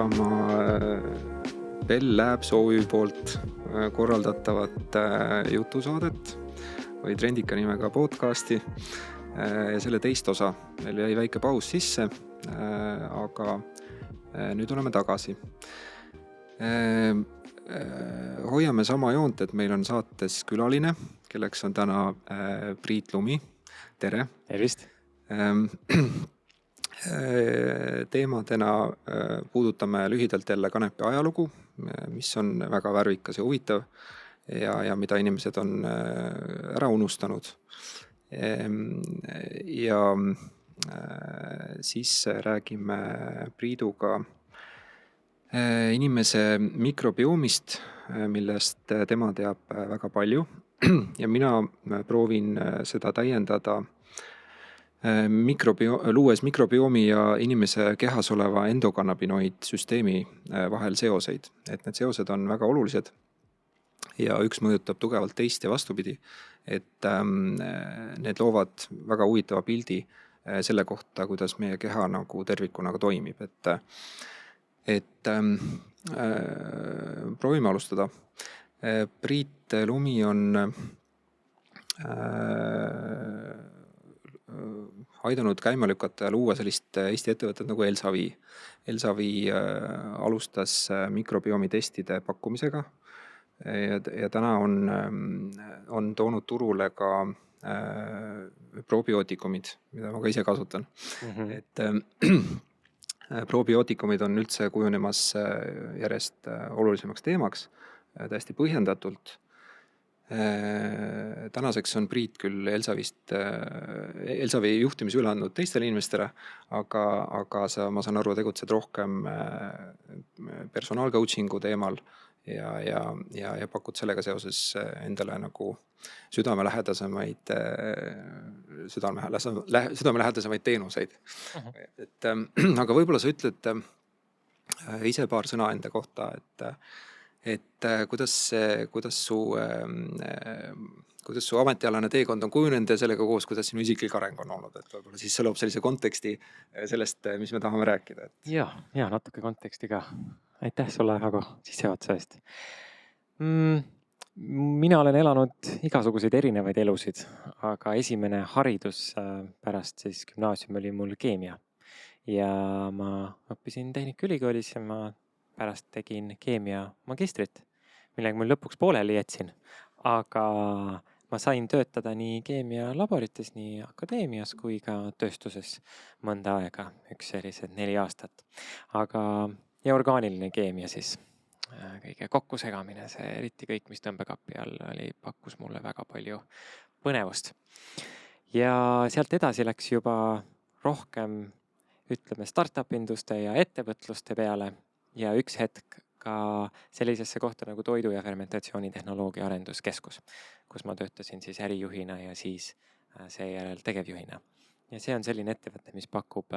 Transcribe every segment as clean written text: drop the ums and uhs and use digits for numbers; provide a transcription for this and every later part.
kuulama Bell Labs OÜ poolt korraldatavat jutusaadet või trendika nimega podcasti ja selle teist osa. Meil jäi väike paus sisse, aga nüüd oleme tagasi. Hoiame sama joont, et meil on saates külaline, kelleks on täna Priit Lumi. Tere! Tervist! Teemadena puudutame lühidalt jälle kanepi ajalugu, mis on väga värvikas ja huvitav ja mida inimesed on ära unustanud. Ja siis räägime Priiduga inimese mikrobiomist, millest tema teab väga palju ja mina proovin seda täiendada luues mikrobiomi ja inimese kehas oleva endokannabinoid-süsteemi vahel seoseid. Et need seosed on väga olulised ja üks mõjutab tugevalt teist ja vastupidi. Et need loovad väga huvitava pildi selle kohta, kuidas meie keha nagu tervikuna toimib. Et proovime alustada. Priit Lumi on aidanud käima lükata ja luua sellist Eesti ettevõtet nagu Elsavi. Elsavi alustas mikrobiomi testide pakkumisega ja täna on toonud turule ka probiootikumid, mida ma ka ise kasutan. Et probiootikumid on üldse kujunemas järjest olulisemaks teemaks, täiesti põhjendatult. Tänaseks on Priit küll Elsavi juhtimise üle andnud teistele inimestele, aga ma saan aru, tegutsed rohkem personaalcoachingu teemal ja pakud sellega seoses endale nagu südamelähedasemaid teenuseid. Aga võib-olla sa ütled ise paar sõna enda kohta, et kuidas su ametialane teekond on kujunenud ja sellega koos, kuidas sinu isiklik areng on olnud, et võib-olla siis see loob sellise konteksti sellest, mis me tahame rääkida. Ja natuke konteksti ka. Aitäh sulle väga sissejuhatuse eest. Mina olen elanud igasuguseid erinevaid elusid, aga esimene haridus pärast siis gümnaasiumi oli mul keemia ja ma õppisin Tehnikaülikoolis ja ma pärast tegin keemia magistrit, millega mul lõpuks pooleli jätsin, aga ma sain töötada nii keemia laborites, nii akadeemias kui ka tööstuses mõnda aega, üks sellised 4 aastat. Ja orgaaniline keemia siis, kõige kokkusegamine, see eriti kõik, mis tõmbekapi all oli, pakkus mulle väga palju põnevust. Ja sealt edasi läks juba rohkem, ütleme, startup-induste ja ettevõtluste peale ja üks hetk ka sellisesse kohta nagu toidu- ja fermentatsioonitehnoloogia arenduskeskus, kus ma töötasin siis ärijuhina ja siis seejärel tegevjuhina. Ja see on selline ettevõte, mis pakub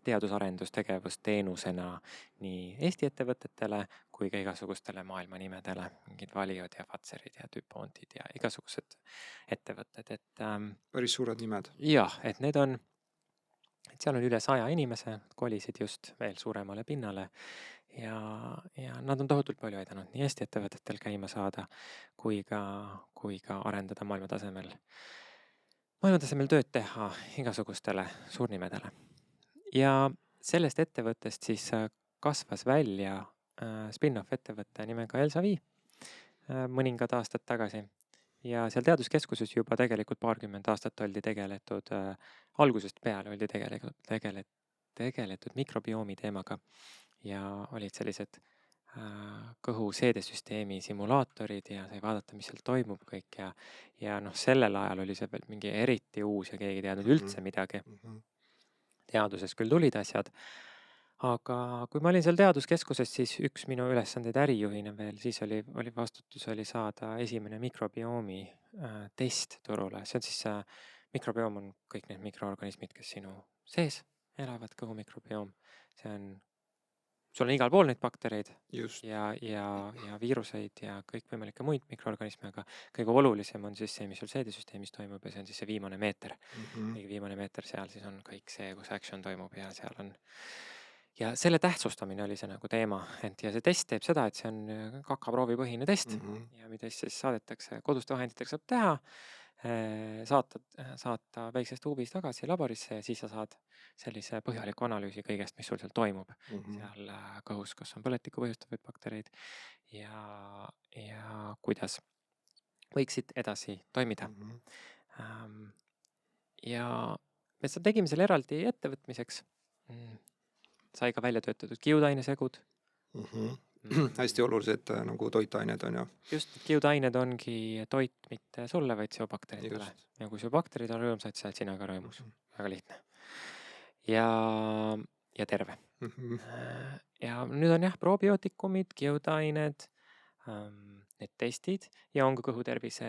teadusarendustegevust teenusena nii Eesti ettevõtetele kui ka igasugustele maailma nimedele, mingid Valiod ja Pfizerid ja DuPontid ja igasugused ettevõtted. Päris suured nimed. Jah, et need on, seal on üle 100 inimese, kolisid just veel suuremale pinnale ja nad on tohutult palju aidanud nii Eesti ettevõtetel käima saada kui ka arendada maailmatasemel tööd teha igasugustele suurnimedele. Ja sellest ettevõttest siis kasvas välja spin-off ettevõtte nimega Elsavi mõningad aastad tagasi. Ja seal teaduskeskuses juba tegelikult 20 aastat oldi tegeletud, algusest peale oldi tegeletud mikrobiomi teemaga ja olid sellised kõhu seedesüsteemi simulaatorid ja sai vaadata, mis seal toimub kõik ja sellel ajal oli see veel mingi eriti uus ja keegi teadnud üldse midagi. Teaduses küll tulid asjad, aga kui ma olin seal teaduskeskuses, siis üks minu ülesandeid ärijuhina veel, siis oli vastutus saada esimene mikrobiomi test turule. See on siis, mikrobiom on kõik need mikroorganismid, kes sinu sees elavad, kõhu mikrobioom. Sul on igal pool neid baktereid ja viiruseid ja kõikvõimalikke muid mikroorganisme, aga kõige olulisem on siis see, mis sul seedesüsteemis toimub ja see on siis see viimane meeter. Viimane meeter seal siis on kõik see, kus action toimub ja seal on ja selle tähtsustamine oli see nagu teema, et ja see test teeb seda, et see on kakaproovipõhine test ja mida siis saadetakse koduste vahenditega saab teha, saata väiksest tuubis tagasi laborisse ja siis sa saad sellise põhjaliku analüüsi kõigest, mis sul seal toimub seal kõhus, kas on põletikku põhjustavaid baktereid ja kuidas võiksid edasi toimida. Ja me tegime selle eraldi ettevõtmiseks. Sai ka välja töötatud kiudainesegud. Hästi olulised nagu toitained on ju. Just, kiudained ongi toit mitte sulle, vaid süobakteritele. Ja kui süobakterid on rõõmsad, sa oled sina ka rõõmus. Väga lihtne. Ja terve. Ja nüüd on probiootikumid, kiudained, need testid ja on ka kõhutervise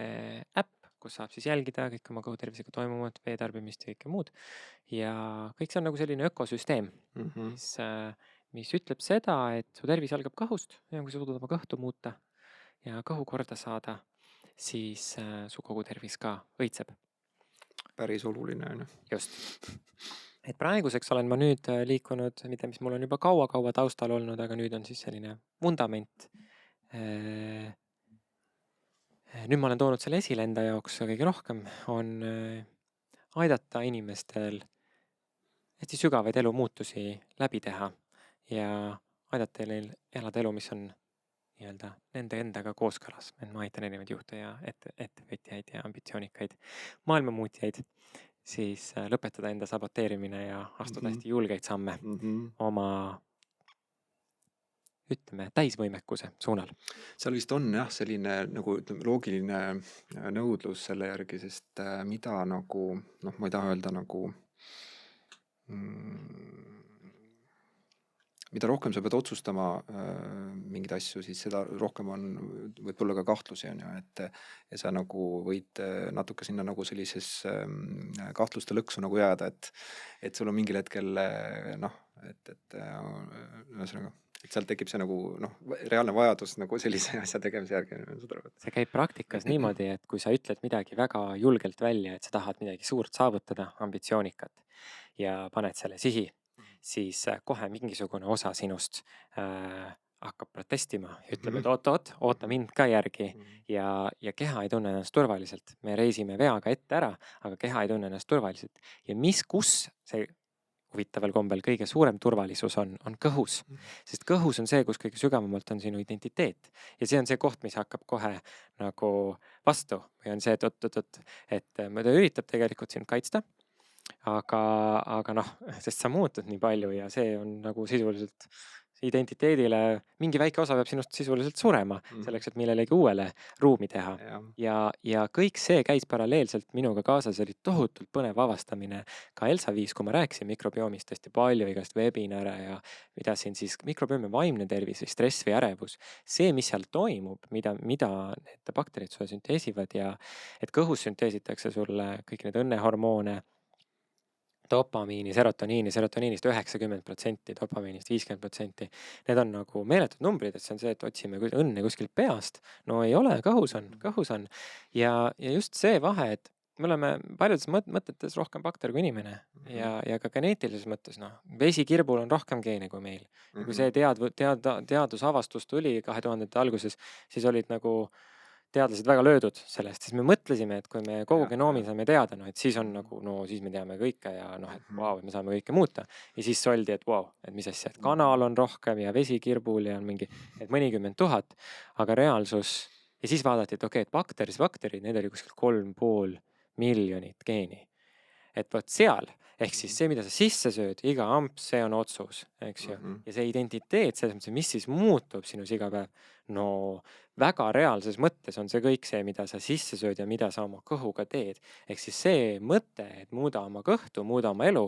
äpp, kus saab siis jälgida kõik oma kõhutervisega toimuvat, veetarbimist ja kõike muud. Ja kõik see on nagu selline ökosüsteem, mis ütleb seda, et su tervis algab kõhust ja kui sa suudad oma kõhtu muuta ja kõhu korda saada, siis su kogu tervis ka õitseb. Päris oluline on. Just. Et praeguseks olen ma nüüd liikunud, mida mis mul on juba kaua taustal olnud, aga nüüd on siis selline vundament. Nüüd ma olen toonud selle esile enda jaoks kõige rohkem, on aidata inimestel hästi sügavaid elumuutusi läbi teha ja aidata neil elada elu, mis on nii-öelda nende endaga kooskõlas. Ma aitan erinevaid juhte ja ettevõtjaid ja ambitsioonikaid maailmamuutjaid siis lõpetada enda saboteerimine ja astuda hästi julgeid samme oma ütleme, täisvõimekuse suunal. Seal vist on selline nagu loogiline nõudlus selle järgi, sest mida nagu, ma ei taha öelda nagu, mida rohkem sa pead otsustama mingeid asju, siis seda rohkem on võib-olla ka kahtlusi on ju, et sa nagu võid natuke sinna nagu sellises kahtluste lõksu nagu jääda, et sul on mingil hetkel et seal tekib see nagu reaalne vajadus nagu sellise asja tegemise järgi. See käib praktikas niimoodi, et kui sa ütled midagi väga julgelt välja, et sa tahad midagi suurt saavutada, ambitsioonikat ja paned selle sihi, siis kohe mingisugune osa sinust hakkab protestima ja ütleb, et oota mind ka järgi ja keha ei tunne ennast turvaliselt. Me reisime veaga ette ära, aga keha ei tunne ennast turvaliselt. Ja kus see huvitaval kombel kõige suurem turvalisus on kõhus, sest kõhus on see, kus kõige sügavamalt on sinu identiteet ja see on see koht, mis hakkab kohe nagu vastu või on see, et ta üritab tegelikult sind kaitsta, aga sest sa muutud nii palju ja see on nagu sisuliselt identiteedile, mingi väike osa peab sinust sisuliselt surema selleks, et millelegi uuele ruumi teha. Ja kõik see käis paralleelselt minuga kaasas, oli tohutult põnev avastamine. Ka Elsa viis, kui ma rääkisin mikrobiomist hästi palju, igast webinare ja mida siin siis mikrobiomi vaimne tervis või stress või ärevus. See, mis seal toimub, mida need bakterid sulle sünteesivad ja et kõhus sünteesitakse sulle kõik need õnnehormoone, dopamiini, serotoniinist 90%, dopamiinist 50%. Need on nagu meeletud numbrid, et see on see, et otsime õnne kuskilt peast. No ei ole, kõhus on. Ja just see vahe, et me oleme paljudes mõtetes rohkem bakter kui inimene ja ka geneetilises mõttes, vesikerbul on rohkem geene kui meil. Ja kui see teadusavastus tuli 2000-ndate alguses, siis olid nagu teadlased väga löödud sellest, siis me mõtlesime, et kui me kogu genoomi saame teada, et siis on nagu, siis me teame kõike ja et vau, me saame kõike muuta. Ja siis oldi, et vau, et mis asja, et kanal on rohkem ja vesikirbul ja on mingi, et mõnikümmend 000, aga reaalsus, ja siis vaadati, et okei, et bakterid, need oli kuskil 3,5 miljonit geeni. Et võt seal, ehk siis see, mida sa sisse sööd, iga amps, see on otsus, eks ju. Ja see identiteet, selles mõttes, mis siis muutub sinus iga päev, väga reaalses mõttes on see kõik see, mida sa sisse sööd ja mida sa oma kõhuga teed. Ehk siis see mõte, et muuda oma kõhtu, muuda oma elu,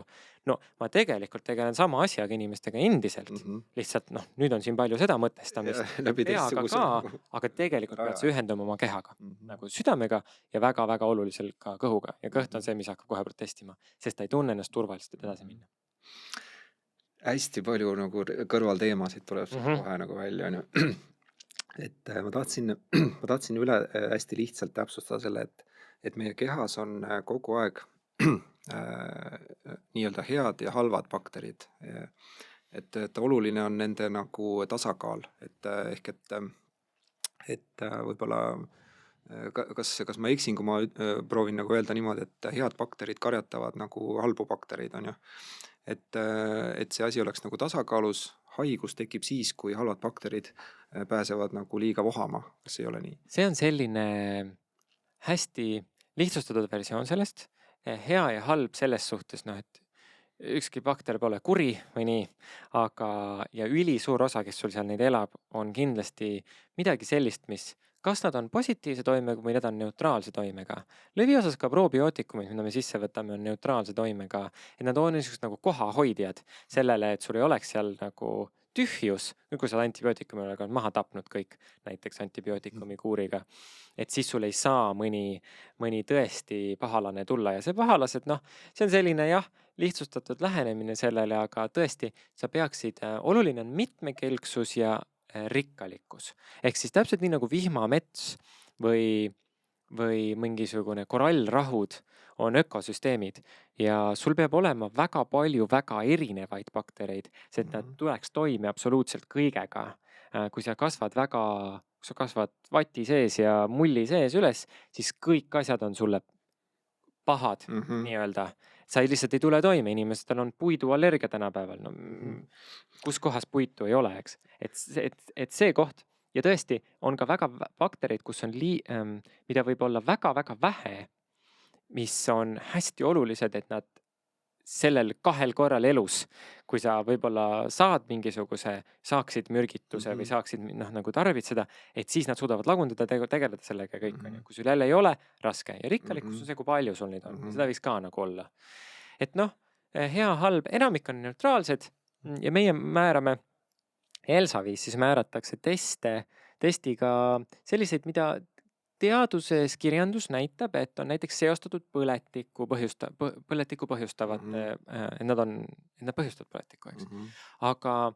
ma tegelikult tegelen sama asjaga inimestega endiselt. Lihtsalt, nüüd on siin palju seda mõtestamist, peaga ka, aga tegelikult pead sa ühendama oma kehaga, nagu südamega ja väga-väga olulisel ka kõhuga. Ja kõht on see, mis hakkab kohe protestima, sest ta ei tunne ennast turvaliselt, et edasi minna. Hästi palju nagu kõrvalteemasid tuleb kohe nagu välja, on ju. Et ma tahtsin üle hästi lihtsalt täpsustada selle, et meie kehas on kogu aeg nii-öelda head ja halvad bakterid. et oluline on nende nagu tasakaal, et ehk et võib-olla kas ma eksin, kui ma proovin nagu öelda niimoodi, et head bakterid karjatavad nagu halbu baktereid, on ju. Et see asi oleks nagu tasakaalus, haigus tekib siis, kui halvad bakterid pääsevad nagu liiga vohama, kas ei ole nii? See on selline hästi lihtsustatud versioon sellest, hea ja halb selles suhtes, noh, et ükski bakter pole kuri või nii, aga ja ülisuur osa, kes sul seal neid elab, on kindlasti midagi sellist, mis kas nad on positiivse toimega või nad on neutraalse toimega. Lõviosas ka probiootikumid, mida me sisse võtame, on neutraalse toimega, et nad on niisugused nagu kohahoidjad sellele, et sul ei oleks seal nagu tühjus, kui sa antibiootikumi oled maha tapnud kõik, näiteks antibiootikumi kuuriga, et siis sul ei saa mõni tõesti pahalane tulla ja see pahalased, noh, see on selline jah, lihtsustatud lähenemine sellele, aga tõesti, sa peaksid, oluline on mitmekülgsus ja rikkalikkus. Ehk siis täpselt nii nagu vihmamets või mingisugune korallrahud on ökosüsteemid ja sul peab olema väga palju väga erinevaid baktereid, see, et nad tuleks toime absoluutselt kõigega. Kui sa kasvad vati sees ja mulli sees üles, siis kõik asjad on sulle pahad nii-öelda. Sa lihtsalt ei tule toime, inimestel on puiduallergia tänapäeval. No, kus kohas puitu ei ole, eks? Et see koht ja tõesti on ka väga bakterid, kus on mida võib olla väga-väga vähe, mis on hästi olulised, et nad sellel 2 korral elus, kui sa võib-olla saaksid mürgituse või saaksid nagu tarvitseda, et siis nad suudavad lagundada, tegeleda sellega kõik. Kui sul jälle ei ole, raske. Ja rikkalikkus on see, kui palju sul neid on. Seda võiks ka nagu olla. Et noh, hea, halb, enamik on neutraalsed ja meie määrame ELSA-viis, siis määratakse testiga selliseid, mida teaduses kirjandus näitab, et on näiteks seostatud põletikku põhjustavad, et nad põhjustavad põletikku, eks. Aga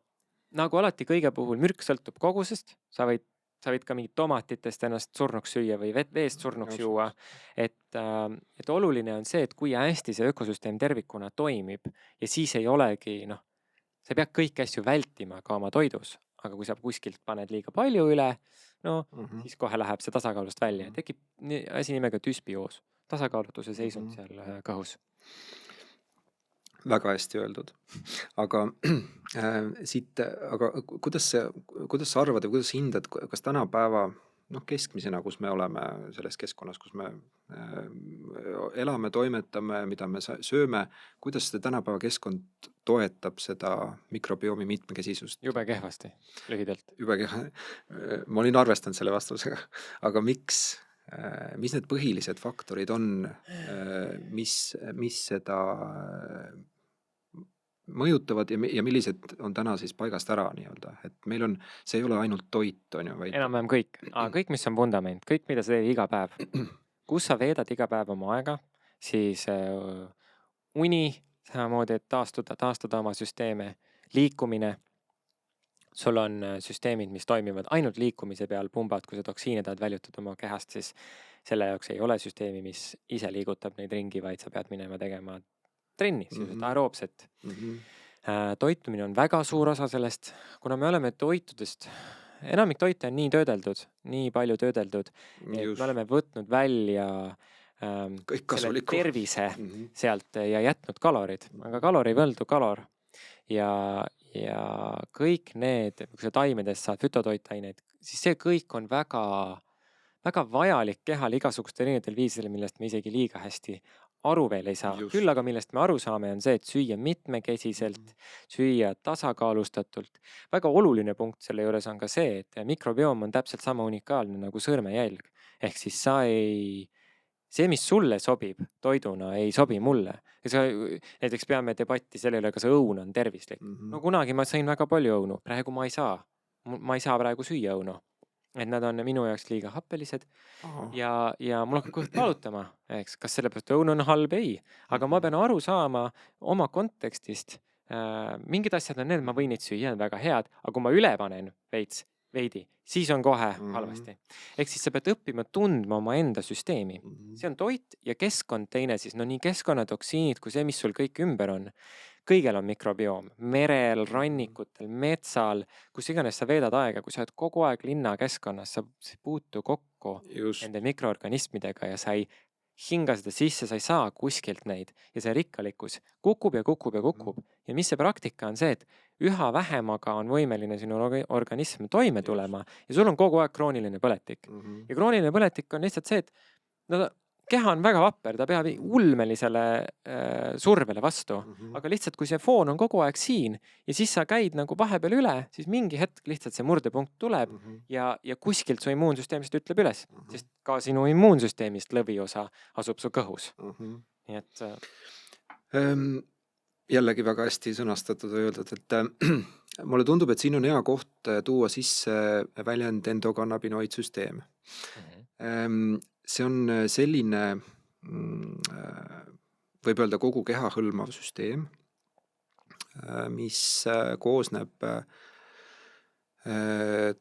nagu alati kõige puhul mürk sõltub kogusest, sa võid ka mingit tomatitest ennast surnuks süüa või veest surnuks juua. Et oluline on see, et kui hästi see ökosüsteem tervikuna toimib ja siis ei olegi, noh, sa ei pea kõiki asju vältima ka oma toidus, aga kui sa kuskilt paned liiga palju üle, no siis kohe läheb see tasakaalust välja. Tekib asi nimega düsbioos, tasakaalutuse seisund seal kõhus. Väga hästi öeldud. Aga kuidas sa arvad ja kuidas sa hindad, kas tänapäeva keskmisena, kus me oleme selles keskkonnas, kus me elame, toimetame, mida me sööme, kuidas seda tänapäeva keskkond toetab seda mikrobiomi mitmekesisust? Jube kehvasti, lühidalt. Ma olin arvestanud selle vastusega, aga mis need põhilised faktorid on, mis seda mõjutavad ja millised on täna siis paigast ära nii-öelda, et meil on, see ei ole ainult toit, on ju, vaid enam-vähem kõik, mis on vundament, kõik, mida sa teed iga päev, kus sa veedad iga päev oma aega, siis uni, samamoodi, et taastada oma süsteeme, liikumine, sul on süsteemid, mis toimivad ainult liikumise peal, pumbad, kui sa toksiine tahad väljutada oma kehast, siis selle jaoks ei ole süsteemi, mis ise liigutab neid ringi, vaid sa pead minema tegema trenni, aeroobset. Toitumine on väga suur osa sellest, kuna me oleme toitudest, enamik toite on nii töödeldud, nii palju töödeldud, et me oleme võtnud välja selle tervise sealt ja jätnud kalorid, aga kalor ei võldu kalor. Ja kõik need, kui sa taimedest saad fütotoitaineid, siis see kõik on väga, väga vajalik kehal igasuguste erinevatel viisidel, millest me isegi liiga hästi aru veel ei saa. Küll aga millest me aru saame on see, et süüa mitmekesiselt, süüa tasakaalustatult. Väga oluline punkt selle juures on ka see, et mikrobioom on täpselt sama unikaalne nagu sõrmejälg. Ehk siis see, mis sulle sobib toiduna, ei sobi mulle. Ja näiteks peame debatti selle üle, kas õun on tervislik. No kunagi ma sain väga palju õunu, praegu ma ei saa. Ma ei saa praegu süüa õunu. Et nad on minu jaoks liiga happelised ja mul hakkab kõht palutama, eks, kas sellepärast õun on halb, ei. Aga ma pean aru saama oma kontekstist. Mingid asjad on need, ma võin neid süüa, väga head, aga kui ma üle panen veidi, siis on kohe halvasti. Ehk siis sa pead õppima tundma oma enda süsteemi. See on toit ja keskkond teine siis, no nii keskkonnatoksiinid kui see, mis sul kõik ümber on. kõigel on mikrobioom, merel, rannikutel, metsal, kus iganes sa veedad aega, kui sa oled kogu aeg linnakeskkonnas, sa ei puutu kokku just. nende mikroorganismidega ja sa ei hinga seda sisse, sa ei saa kuskilt neid ja see rikkalikkus kukub ja kukub ja kukub. Ja mis see praktika on see, et üha vähemaga on võimeline sinu organism toime tulema ja sul on kogu aeg krooniline põletik. Ja krooniline põletik on lihtsalt see, et no, keha on väga vapper, ta peab ulmelisele survele vastu, aga lihtsalt kui see foon on kogu aeg siin ja siis sa käid nagu vahepeal üle, siis mingi hetk lihtsalt see murdepunkt tuleb ja kuskilt su immuunsüsteemist ütleb üles, sest ka sinu immuunsüsteemist lõviosa asub su kõhus. Nii et jällegi väga hästi sõnastatud või öeldud, et mulle tundub, et siin on hea koht tuua sisse väljend endokannabinoidsüsteem. See on selline, võib öelda kogu keha hõlmav süsteem, mis koosneb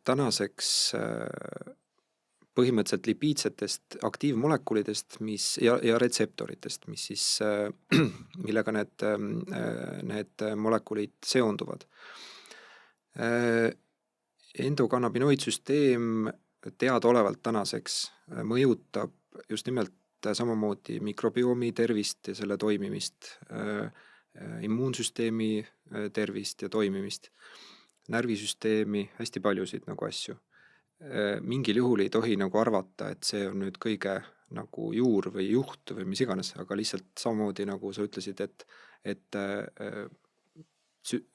tänaseks põhimõtteliselt lipiidsetest aktiivmolekulidest ja retseptoritest, mis siis, millega need molekulid seonduvad. Endokannabinoidsüsteem teadaolevalt tänaseks mõjutab just nimelt samamoodi mikrobiomi tervist ja selle toimimist, immuunsüsteemi tervist ja toimimist, närvisüsteemi, hästi paljusid nagu asju. Mingil juhul ei tohi nagu arvata, et see on nüüd kõige nagu juur või juht või mis iganes, aga lihtsalt samamoodi nagu sa ütlesid, et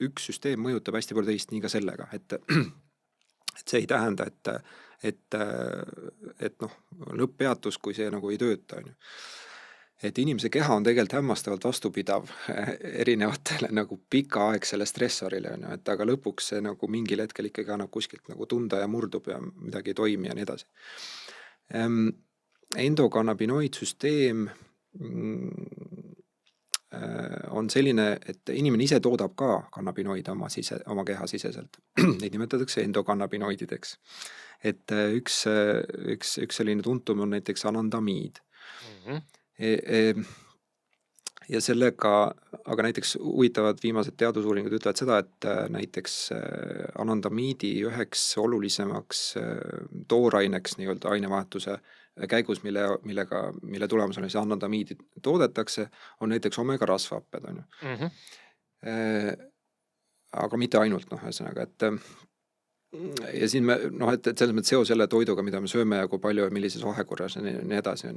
üks süsteem mõjutab hästi palju teist, nii ka sellega, et see ei tähenda, et noh, lõpppeatus, kui see nagu ei tööta. Et inimese keha on tegelikult hämmastavalt vastupidav erinevatele nagu pikaaegsele stressorile, et aga lõpuks see nagu mingil hetkel ikkagi annab kuskilt nagu tunda ja murdub ja midagi ei toimi ja nii edasi. Endokannabinoidsüsteem on selline, et inimene ise toodab ka kannabinoide oma keha siseselt. Neid nimetatakse endokannabinoidideks. Et üks selline tuntum on näiteks anandamiid. Ja sellega, aga näiteks huvitavad viimased teadusuuringud ütlevad seda, et näiteks anandamiidi üheks olulisemaks tooraineks nii-öelda ainevahetuse käigus, mille tulemusena see anandamiidi toodetakse, on näiteks omega rasvhapped. Aga mitte ainult, ühesõnaga, ja siin me, et selles mõttes seos jälle toiduga, mida me sööme ja kui palju ja millises vahekorras ja nii edasi,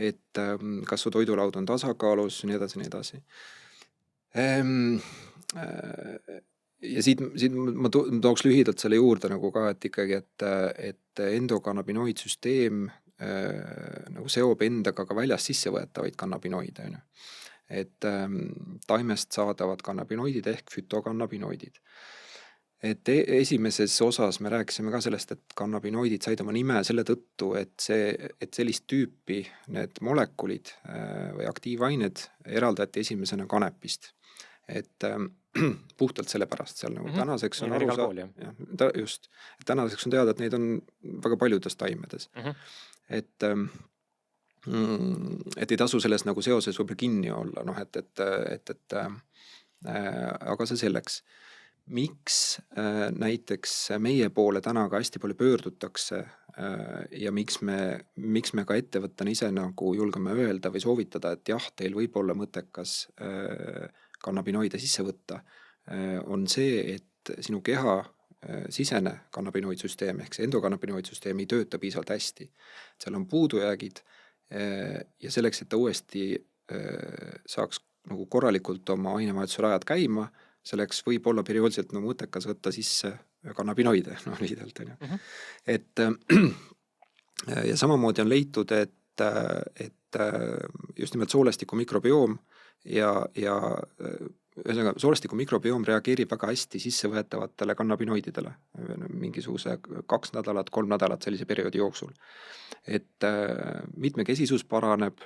et kas su toidulaud on tasakaalus ja nii edasi. Ja siit ma tooks lühidalt selle juurde nagu ka, et ikkagi, et endokannabinoidsüsteem nagu seob endaga ka väljast sisse võetavaid kannabinoide. Et taimest saadavad kannabinoidid ehk fütokannabinoidid. Et esimeses osas me rääkisime ka sellest, et kannabinoidid said oma nime selle tõttu, et sellist tüüpi need molekulid või aktiivained eraldati esimesena kanepist. Et puhtalt selle pärast seal nagu tänaseks on tänaseks on teada, et neid on väga paljudes taimedes. Et ei tasu sellest nagu seoses võib-olla kinni olla, aga see selleks. Miks näiteks meie poole täna ka hästi palju pöördutakse ja miks me ka ettevõttena ise nagu julgeme öelda või soovitada, et jah, teil võib olla mõttekas kannabinoide sisse võtta, on see, et sinu keha sisene kannabinoidsüsteem ehk see endokannabinoidsüsteem ei tööta piisavalt hästi. Seal on puudujäägid ja selleks, et ta uuesti saaks nagu korralikult oma ainevahetuse rajad käima, selleks võib olla perioodiliselt mõttekas võtta sisse kannabinoide, lühidalt. Et ja samamoodi on leitud, et just nimelt soolestiku mikrobioom ja ühesõnaga, soolestiku mikrobioom reageerib väga hästi sissevõetavatele kannabinoididele mingisuguse 2 nädalat, 3 nädalat sellise perioodi jooksul. Et mitmekesisus paraneb,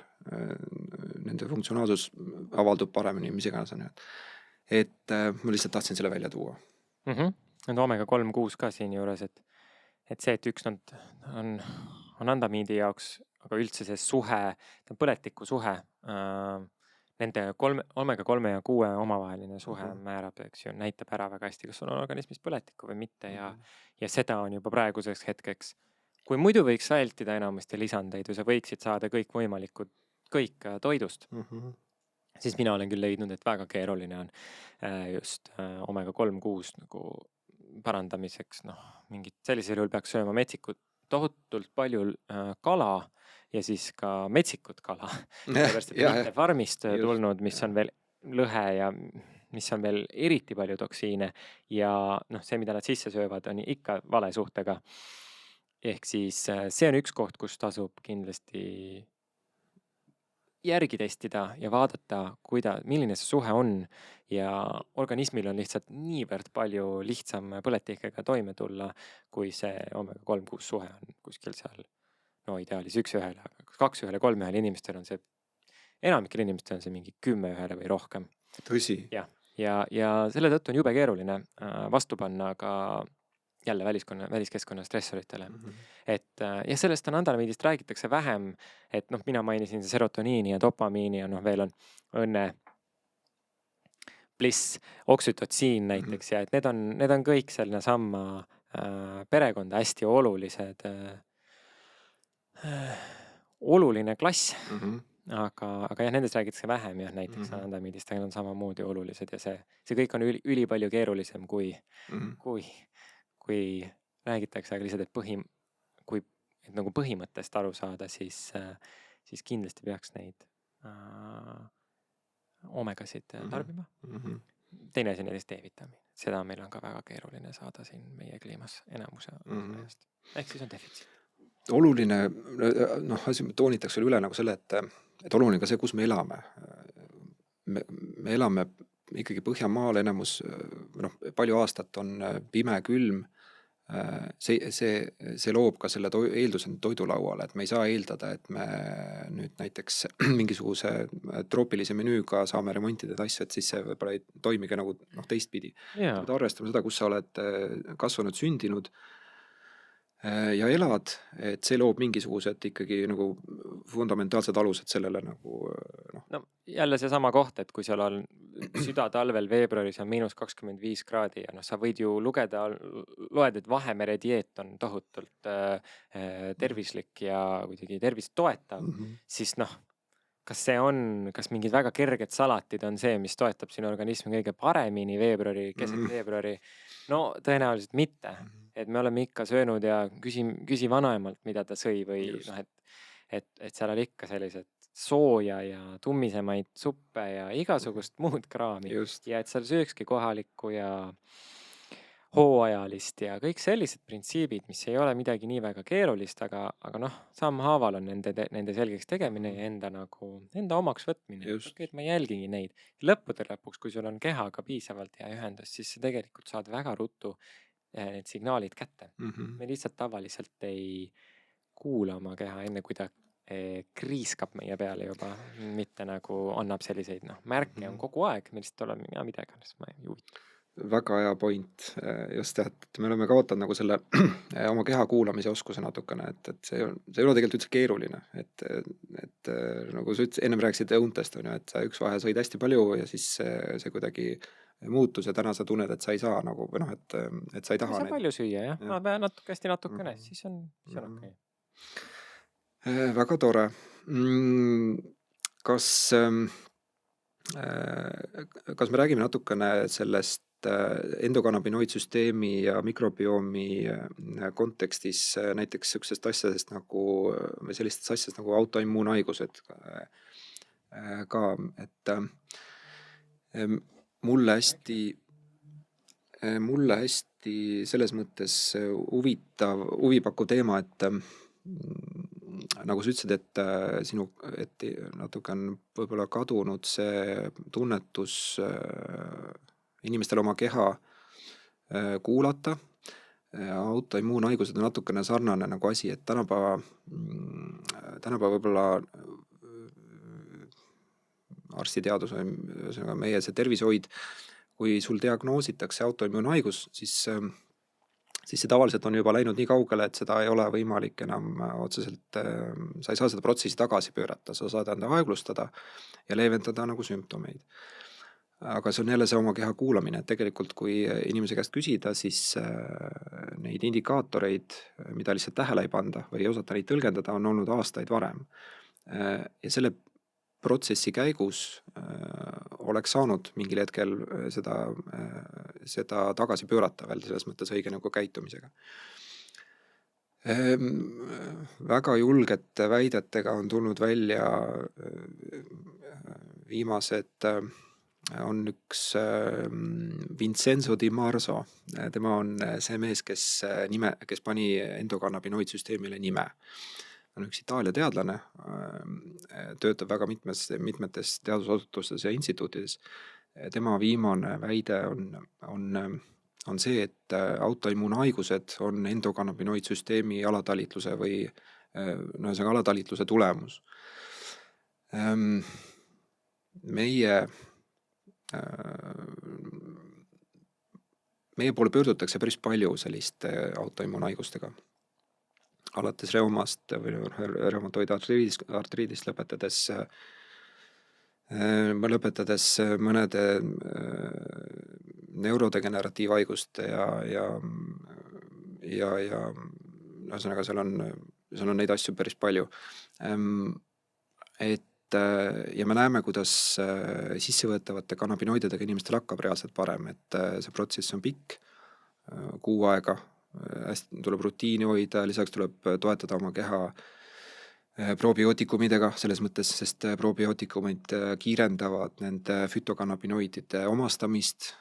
nende funktsionaalsus avaldub paremini, mis iganes on. Et ma lihtsalt tahtsin selle välja tuua. Need omega-3-6 ka siin juures, et see, et üks on andamiidi jaoks, aga üldse see suhe, põletiku suhe nende omega-3 ja 6 omavaheline suhe määrab, eks ju, näitab ära väga hästi, kas sul on organismis põletikku või mitte ja seda on juba praeguseks hetkeks. Kui muidu võiks vältida enamasti lisandeid või sa võiksid saada kõik toidust, siis mina olen küll leidnud, et väga keeruline on just omega-3, 6 nagu parandamiseks, mingit sellisel juhul peaks sööma metsikut tohutult palju kala ja siis ka metsikut kala. Sellepärast, et mitte farmist tulnud, mis on veel lõhe ja mis on veel eriti palju toksiine ja see, mida nad sisse söövad, on ikka vale suhtega. Ehk siis see on üks koht, kus tasub kindlasti järgi testida ja vaadata, milline see suhe on ja organismil on lihtsalt niivõrd palju lihtsam põletikega toime tulla, kui see omega-3, 6 suhe on kuskil seal, ideaalis 1:1, 2:1, 3:1 inimestel on see, enamikel inimestel on see mingi 10:1 või rohkem. Tõsi. Ja selle tõttu on jube keeruline vastu panna ka jälle väliskeskkonna stressoritele. Ja sellest andamidist räägitakse vähem, et mina mainisin serotoniini ja dopamiini ja veel on õnne, bliss, oksütotsiin näiteks ja et need on kõik selline samma perekonda hästi oluline klass, aga jah, nendest räägitakse vähem ja näiteks andamidist on samamoodi olulised ja see kõik on ülipalju keerulisem kui räägitakse, aga lihtsalt, et nagu põhimõttest aru saada, siis kindlasti peaks neid omegasid tarbima. Teine asi on näiteks D-vitamiin. Seda meil on ka väga keeruline saada siin meie kliimas enamuse ajast. Ehk siis on defitsiit. Oluline, toonitaks üle nagu selle, et oluline ka see, kus me elame. Me elame ikkagi Põhjamaal enamus, palju aastat on pime, külm. See loob ka selle eelduse toidulauale, et me ei saa eeldada, et me nüüd näiteks mingisuguse troopilise menüüga saame remontida asju, et siis see võib-olla ei toimigi nagu teistpidi. Arvestame seda, kus sa oled kasvanud, sündinud ja elad, et see loob mingisugused ikkagi nagu fundamentaalsed alused sellele nagu jälle see sama koht, et kui seal on südatalvel veebruaris on -25 kraadi ja sa võid ju loed, et Vahemere dieet on tohutult tervislik ja kuidagi tervist toetav, siis kas mingid väga kerged salatid on see, mis toetab sinu organismi kõige paremini keset veebruari? No tõenäoliselt mitte. Et me oleme ikka söönud ja küsi vanaemalt, mida ta sõi või et seal oli ikka sellised sooja ja tummisemaid suppe ja igasugust muud kraami. Ja et seal söökski kohalikku ja hooajalist ja kõik sellised printsiibid, mis ei ole midagi nii väga keerulist, aga sammhaaval on nende selgeks tegemine ja enda omaks võtmine. Et ma jälgigi neid. Lõppude lõpuks, kui sul on kehaga piisavalt hea ühendus, siis sa tegelikult saad väga ruttu need signaalid kätte. Me lihtsalt tavaliselt ei kuula oma keha enne, kui ta kriiskab meie peale juba, mitte nagu annab selliseid märke on kogu aeg, me lihtsalt oleme midagi, ma ei huvita. Väga hea point, just et me oleme kaotanud nagu selle oma keha kuulamise oskuse natukene, et see ei ole tegelikult üldse keeruline, et nagu sa ütlesid, ennem rääkisid õuntest, et sa üks vahe sõid hästi palju ja siis see kuidagi muutus ja täna sa tunned, et sa ei saa nagu, et sa ei taha neid. Sa palju süüa, jah? Ma pean natukene, siis on okei. Väga tore. Kas me räägime natukene sellest endokannabinoidsüsteemi ja mikrobiomi kontekstis näiteks sellistest asjadest nagu autoimmuunhaigused ka, et mulle hästi selles mõttes huvipakkuv teema, et nagu sa ütlesid, et natuke on võib-olla kadunud see tunnetus inimestel oma keha kuulata. Autoimmuunhaigused on natukene sarnane nagu asi, et tänapäeva võib-olla arstiteadus või meie see tervishoid, kui sul diagnoositakse autoimmuunhaigus, siis siis see tavaliselt on juba läinud nii kaugele, et seda ei ole võimalik enam otseselt, sa ei saa seda protsessi tagasi pöörata, sa saad enda aeglustada ja leevendada nagu sümptomeid. Aga see on jälle see oma keha kuulamine, et tegelikult kui inimese käest küsida, siis neid indikaatoreid, mida lihtsalt tähele ei panda või ei osata neid tõlgendada, on olnud aastaid varem. Ja selle protsessi käigus oleks saanud mingil hetkel seda tagasi pöörata veel selles mõttes õige nagu käitumisega. Väga julgete väidetega on tulnud välja viimased, on üks Vincenzo Di Marzo, tema on see mees, kes pani endokannabinoidsüsteemile nime. On üks Itaalia teadlane, töötab väga mitmetes teadusasutustes ja instituutides. Tema viimane väide on see, et autoimmuunhaigused on endokannabinoidsüsteemi alatalitluse või alatalitluse tulemus. Meie poole pöördutakse päris palju selliste autoimmuunhaigustega. Alates reumast või reumatoidartriidist lõpetades mõnede neurodegeneratiivhaiguste ja ühesõnaga seal on neid asju päris palju. Ja me näeme, kuidas sissevõetavate kannabinoididega inimestel hakkab reaalselt parem, et see protsess on pikk, kuu aega, tuleb rutiini hoida, lisaks tuleb toetada oma keha probiootikumidega selles mõttes, sest probiootikumid kiirendavad nende fütokannabinoidide omastamist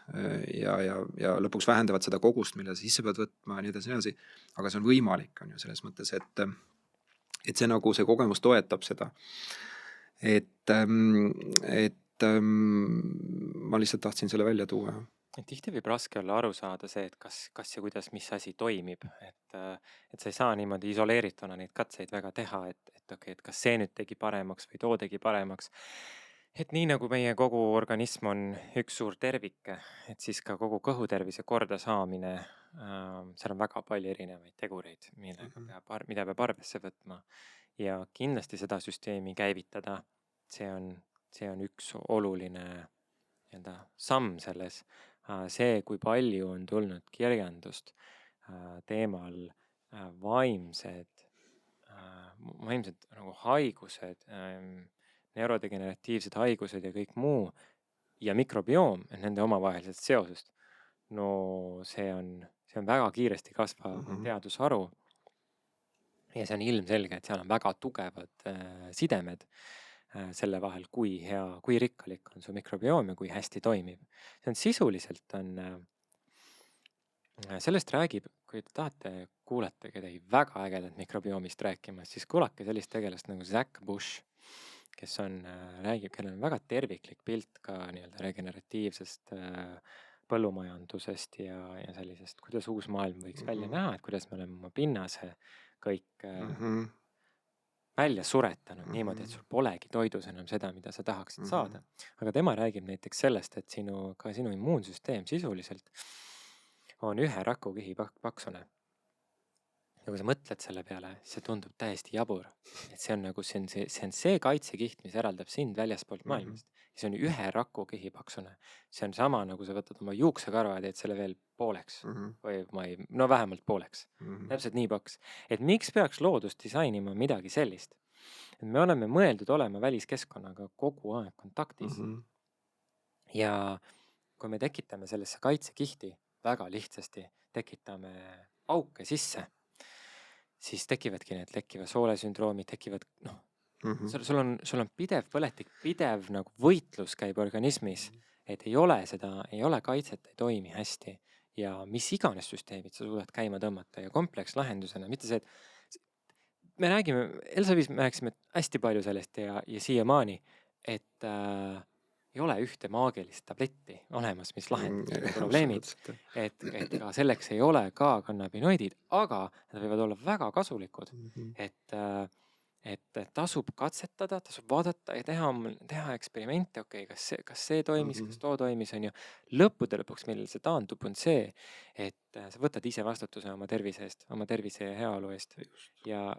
ja lõpuks vähendavad seda kogust, mille sisse pead võtma ja nii edasi. Aga see on võimalik, on ju selles mõttes, et see nagu see kogemus toetab seda. Ma lihtsalt tahtsin selle välja tuua. Tihti võib raske olla aru saada see, et kas ja kuidas, mis asi toimib, et sa ei saa niimoodi isoleerituna neid katseid väga teha, et kas see nüüd tegi paremaks või too tegi paremaks. Et nii nagu meie kogu organism on üks suur tervik, et siis ka kogu kõhutervise korda saamine, seal on väga palju erinevaid tegureid, mida peab arvesse võtma ja kindlasti seda süsteemi käivitada. See on üks oluline samm selles. See, kui palju on tulnud kirjandust teemal vaimsed nagu haigused, neurodegeneratiivsed haigused ja kõik muu ja mikrobioom, nende omavahelised seosest. No see on väga kiiresti kasvav teadusharu ja see on ilmselge, et seal on väga tugevad sidemed selle vahel, kui rikkalik on su mikrobioom ja kui hästi toimib. See on sisuliselt sellest räägib, kui te tahate kuulata kedagi väga ägedat mikrobiomist rääkimas, siis kuulake sellist tegelast nagu Zach Bush, kes räägib, kellel on väga terviklik pilt ka regeneratiivsest põllumajandusest ja sellisest, kuidas uus maailm võiks välja näha, et kuidas me oleme oma pinnase kõik välja suretanud niimoodi, et sul polegi toidus enam seda, mida sa tahaksid saada. Aga tema räägib näiteks sellest, et sinu immuunsüsteem sisuliselt on ühe rakukihi paksune. Ja kui sa mõtled selle peale, see tundub täiesti jabur. Et see on see kaitsekiht, mis eraldab sind väljaspoolt maailmast. Ja see on ühe rakukihi paksune. See on sama, nagu sa võtad oma juuksekarva ja teed selle veel pooleks. Või vähemalt pooleks. Täpselt nii paks. Et miks peaks loodust disainima midagi sellist? Et me oleme mõeldud olema väliskeskkonnaga kogu aeg kontaktis. Ja kui me tekitame sellesse kaitsekihti, väga lihtsasti tekitame auke sisse, siis tekivadki need lekkiva soole sündroomid, tekivad, sul on pidev põletik, pidev nagu võitlus käib organismis, et ei ole kaitset, ei toimi hästi ja mis iganes süsteemid sa suudad käima tõmmata ja komplekslahendusena, mitte see, et me räägime, Elsavis me rääksime hästi palju sellest ja siiamaani, et ei ole ühte maagilist tabletti olemas, mis lahendab probleemid, et ka selleks ei ole ka kannabinoidid, aga nad võivad olla väga kasulikud, et et tasub katsetada, tasub vaadata ja teha eksperimente, okei, kas see toimis, kas too toimis, on ju. Lõppude lõpuks, millel see taandub, on see, et sa võtad ise vastutuse oma tervise eest, oma tervise ja heaolu eest. Ja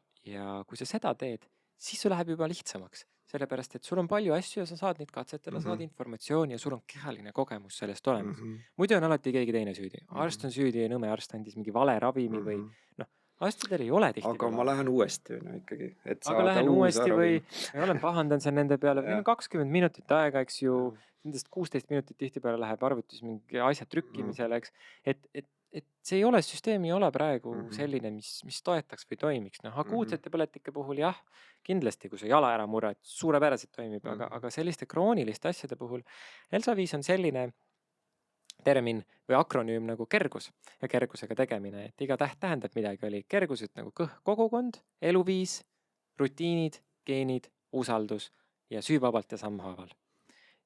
kui sa seda teed, siis sul läheb juba lihtsamaks, sellepärast et sul on palju asju ja sa saad neid katsetada, saad informatsiooni ja sul on kehaline kogemus sellest olemas. Muidu on alati keegi teine süüdi. Arst on süüdi ja nõme arst andis mingi vale ravimi või noh, arstidel ei ole tihti. Aga ma lähen uuesti ikkagi, et Aga saada lähen uus uuesti või ravim. olen pahandan seal nende peale, Jah. meil on 20 minutit aega, eks ju, nendest 16 minutit tihtipeale läheb arvutis mingi asja trükkimisele, eks. Et see ei ole, süsteem ei ole praegu selline, mis toetaks või toimiks. Noh, akuutsete põletike puhul jah, kindlasti, kui sa jala ära murrad, suurepäraselt toimib, aga selliste krooniliste asjade puhul ELSA-5 on selline termin või akronüüm nagu kergus ja kergusega tegemine, et iga täht tähendab midagi, oli kergused nagu kogukond, eluviis, rutiinid, geenid, usaldus ja süüvabalt ja sammhaaval.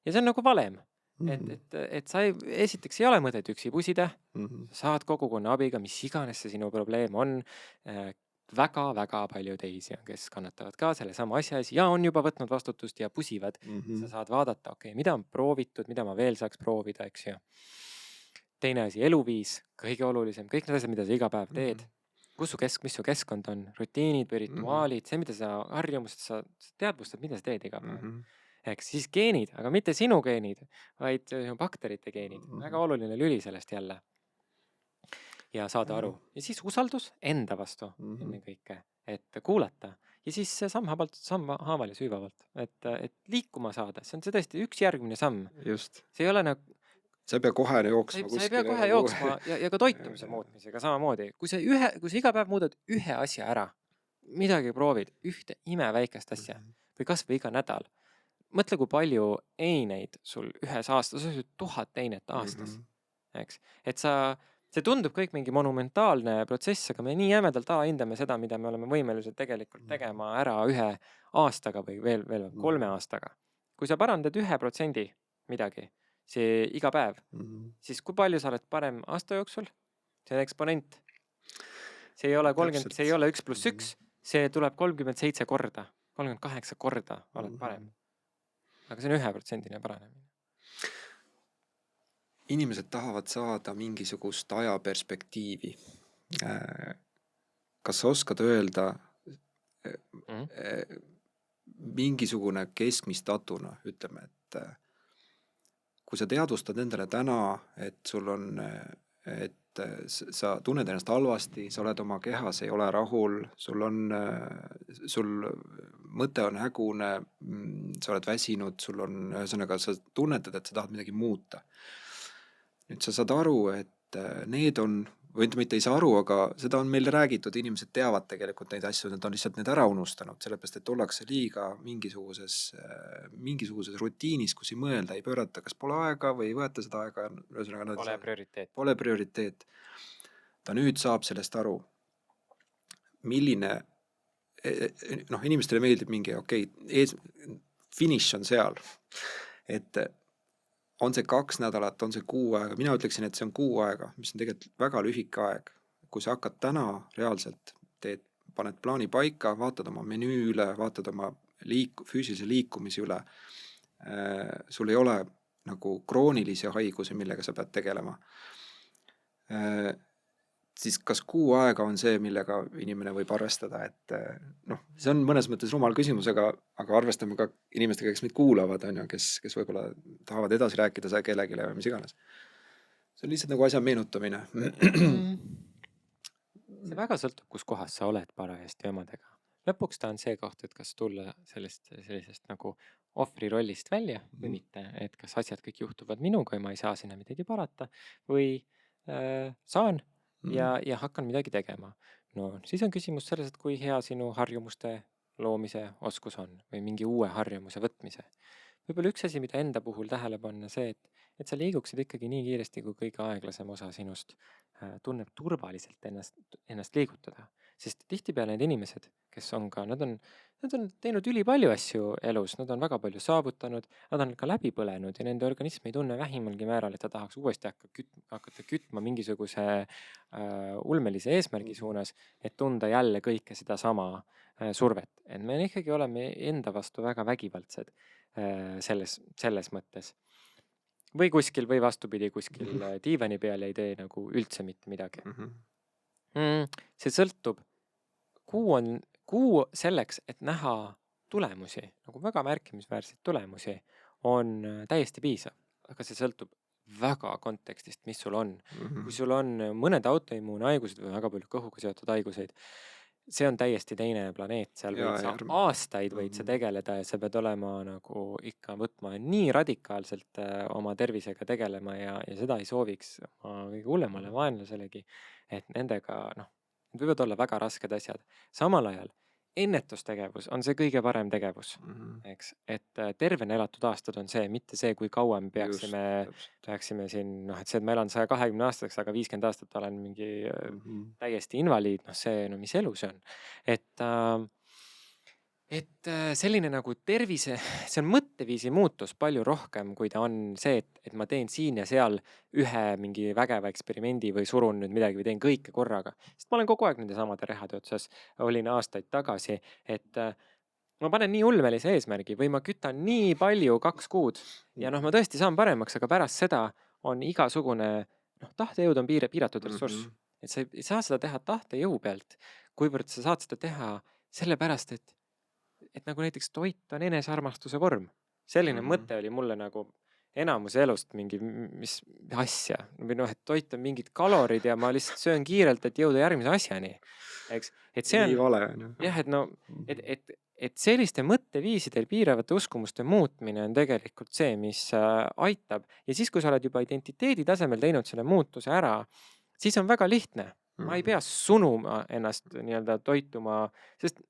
Ja see on nagu valem, et sa esiteks ei ole mõtet üksi pusida, sa saad kogukonna abiga, mis iganes see sinu probleem on, väga-väga palju teisi on, kes kannatavad ka selle sama asja ees ja on juba võtnud vastutust ja pusivad. Sa saad vaadata, okei, mida on proovitud, mida ma veel saaks proovida, eks ju. Teine asi, eluviis, kõige olulisem, kõik need asjad, mida sa iga päev teed. Mis su keskkond on, rutiinid või rituaalid, see, mida sa harjumused, sa teadvustad, mida sa teed iga päev. Eks siis geenid, aga mitte sinu geenid, vaid bakterite geenid. Väga oluline lüli sellest jälle. Ja saada aru. Ja siis usaldus enda vastu enne kõike, et kuulata. Ja siis sammhaaval ja süüvavalt, et liikuma saada. See on see tõesti üks järgmine samm. Just. See ei ole nagu sa ei pea kohe jooksma kuskile. Sa ei pea kohe jooksma ja ka toitumise muutmisega samamoodi. Kui sa iga päev muudad ühe asja ära, midagi proovid, ühte imeväikest asja või kas või iga nädal. Mõtle, kui palju eineid sul ühes aastas, 1000 einet aastas. Eks? Et see tundub kõik mingi monumentaalne protsess, aga me nii jämedalt alahindame seda, mida me oleme võimelised tegelikult tegema ära 1 aastaga või veel 3 aastaga. Kui sa parandad 1% midagi, see iga päev, siis kui palju sa oled parem aasta jooksul? See on eksponent. See ei ole 30, see ei ole 1+1, see tuleb 37 korda, 38 korda oled parem. Aga see on 1% paranemine. Inimesed tahavad saada mingisugust ajaperspektiivi. Kas sa oskad öelda mingisugune keskmistatuna, ütleme, et kui sa teadvustad endale täna, et sul on, et sa tunned ennast halvasti, sa oled oma kehas, ei ole rahul, sul mõte on hägune, sa oled väsinud, sul on, ühesõnaga, sa tunnetad, et sa tahad midagi muuta. Nüüd sa saad aru, et need on, või mitte ei saa aru, aga seda on meil räägitud, inimesed teavad tegelikult neid asju, nad on lihtsalt need ära unustanud, sellepärast, et ollakse liiga mingisuguses rutiinis, kus ei mõelda, ei pöörata, kas pole aega või ei võeta seda aega. Pole prioriteet. Ta nüüd saab sellest aru, milline, inimestele meeldib mingi, finiš on seal, et on see 2 nädalat, on see 6 aega, mina ütleksin, et see on 6 aega, mis on tegelikult väga lühike aeg. Kui sa hakkad täna reaalselt, paned plaani paika, vaatad oma menüü üle, vaatad oma füüsilise liikumise üle, sul ei ole nagu kroonilisi haigusi, millega sa pead tegelema, siis kas 6 aega on see, millega inimene võib arvestada, et see on mõnes mõttes rumal küsimus, aga arvestame ka inimestega, kes meid kuulavad, kes võib-olla tahavad edasi rääkida see kellegile või mis iganes. See on lihtsalt nagu asja meenutamine. See väga sõltub, kus kohas sa oled parajasti omadega. Lõpuks ta on see koht, et kas tulla sellisest nagu ohvri rollist välja või mitte, et kas asjad kõik juhtuvad minuga ja ma ei saa sinna midagi parata või saan ja hakkan midagi tegema. No siis on küsimus selles, et kui hea sinu harjumuste loomise oskus on või mingi uue harjumuse võtmise. Võib-olla üks asi, mida enda puhul tähele panna see, et sa liiguksid ikkagi nii kiiresti, kui kõige aeglasem osa sinust tunneb turvaliselt ennast liigutada. sest tihtipeale need inimesed, kes on ka, nad on teinud ülipalju asju elus, nad on väga palju saavutanud, nad on ka läbi põlenud ja nende organism ei tunne vähimalgi määral, et ta tahaks uuesti hakata kütma mingisuguse ulmelise eesmärgi suunas, et tunda jälle kõike sedasama survet. Et me ikkagi oleme enda vastu väga vägivaldsed selles mõttes. Või kuskil, või vastupidi, kuskil diivani peal ei tee nagu üldse mitte midagi. See sõltub, kuu selleks, et näha tulemusi, nagu väga märkimisväärseid tulemusi, on täiesti piisav. Aga see sõltub väga kontekstist, mis sul on. Kui sul on mõned autoimmuunhaigused või väga palju kõhuga seotud haiguseid, see on täiesti teine planeet, seal võid sa aastaid võid sa tegeleda ja sa pead olema nagu ikka võtma nii radikaalselt oma tervisega tegelema ja seda ei sooviks kõige hullemale vaenlaselegi, et nendega, need võivad olla väga rasked asjad. Samal ajal ennetustegevus on see kõige parem tegevus, eks, et tervena elatud aastad on see, mitte see, kui kaua me peaksime siin, et see, et ma elan 120 aastaks, aga 50 aastat olen mingi täiesti invaliid, see, mis elu see on. Et selline nagu tervise, see on mõtteviisi muutus palju rohkem, kui ta on see, et ma teen siin ja seal ühe mingi vägeva eksperimendi või surun nüüd midagi või teen kõike korraga. Sest ma olen kogu aeg nende samade rehade otsas, olin aastaid tagasi, et ma panen nii ulmelise eesmärgi või ma kütan nii palju 2 kuud ja ma tõesti saan paremaks, aga pärast seda on igasugune, tahtejõud on piiratud ressurss. Et sa ei saa seda teha tahtejõu pealt, kuivõrd sa saad seda teha sellepärast, et nagu näiteks toit on enesearmastuse vorm. Selline mõte oli mulle nagu enamus elust mingi, mis asja. Või et toit on mingid kalorid ja ma lihtsalt söön kiirelt, et jõuda järgmise asjani. Eks? Et see on, nii vale. Jah, et selliste mõtteviisidel piiravate uskumuste muutmine on tegelikult see, mis aitab. Ja siis, kui sa oled juba identiteedi tasemel teinud selle muutuse ära, siis on väga lihtne. Ma ei pea sunuma ennast nii-öelda toituma, sest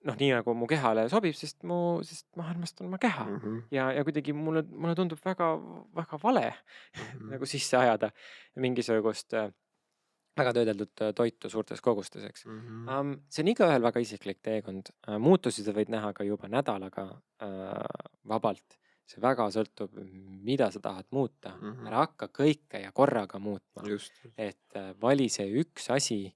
nii nagu mu kehale sobib, sest ma armastan oma keha ja kuidagi mulle tundub väga, väga vale nagu sisse ajada mingisugust väga töödeldud toitu suurtes kogustes, eks. See on igaühel väga isiklik teekond. Muutusi sa võid näha ka juba nädalaga vabalt. See väga sõltub, mida sa tahad muuta. Ära hakka kõike ja korraga muutma. Et vali see üks asi.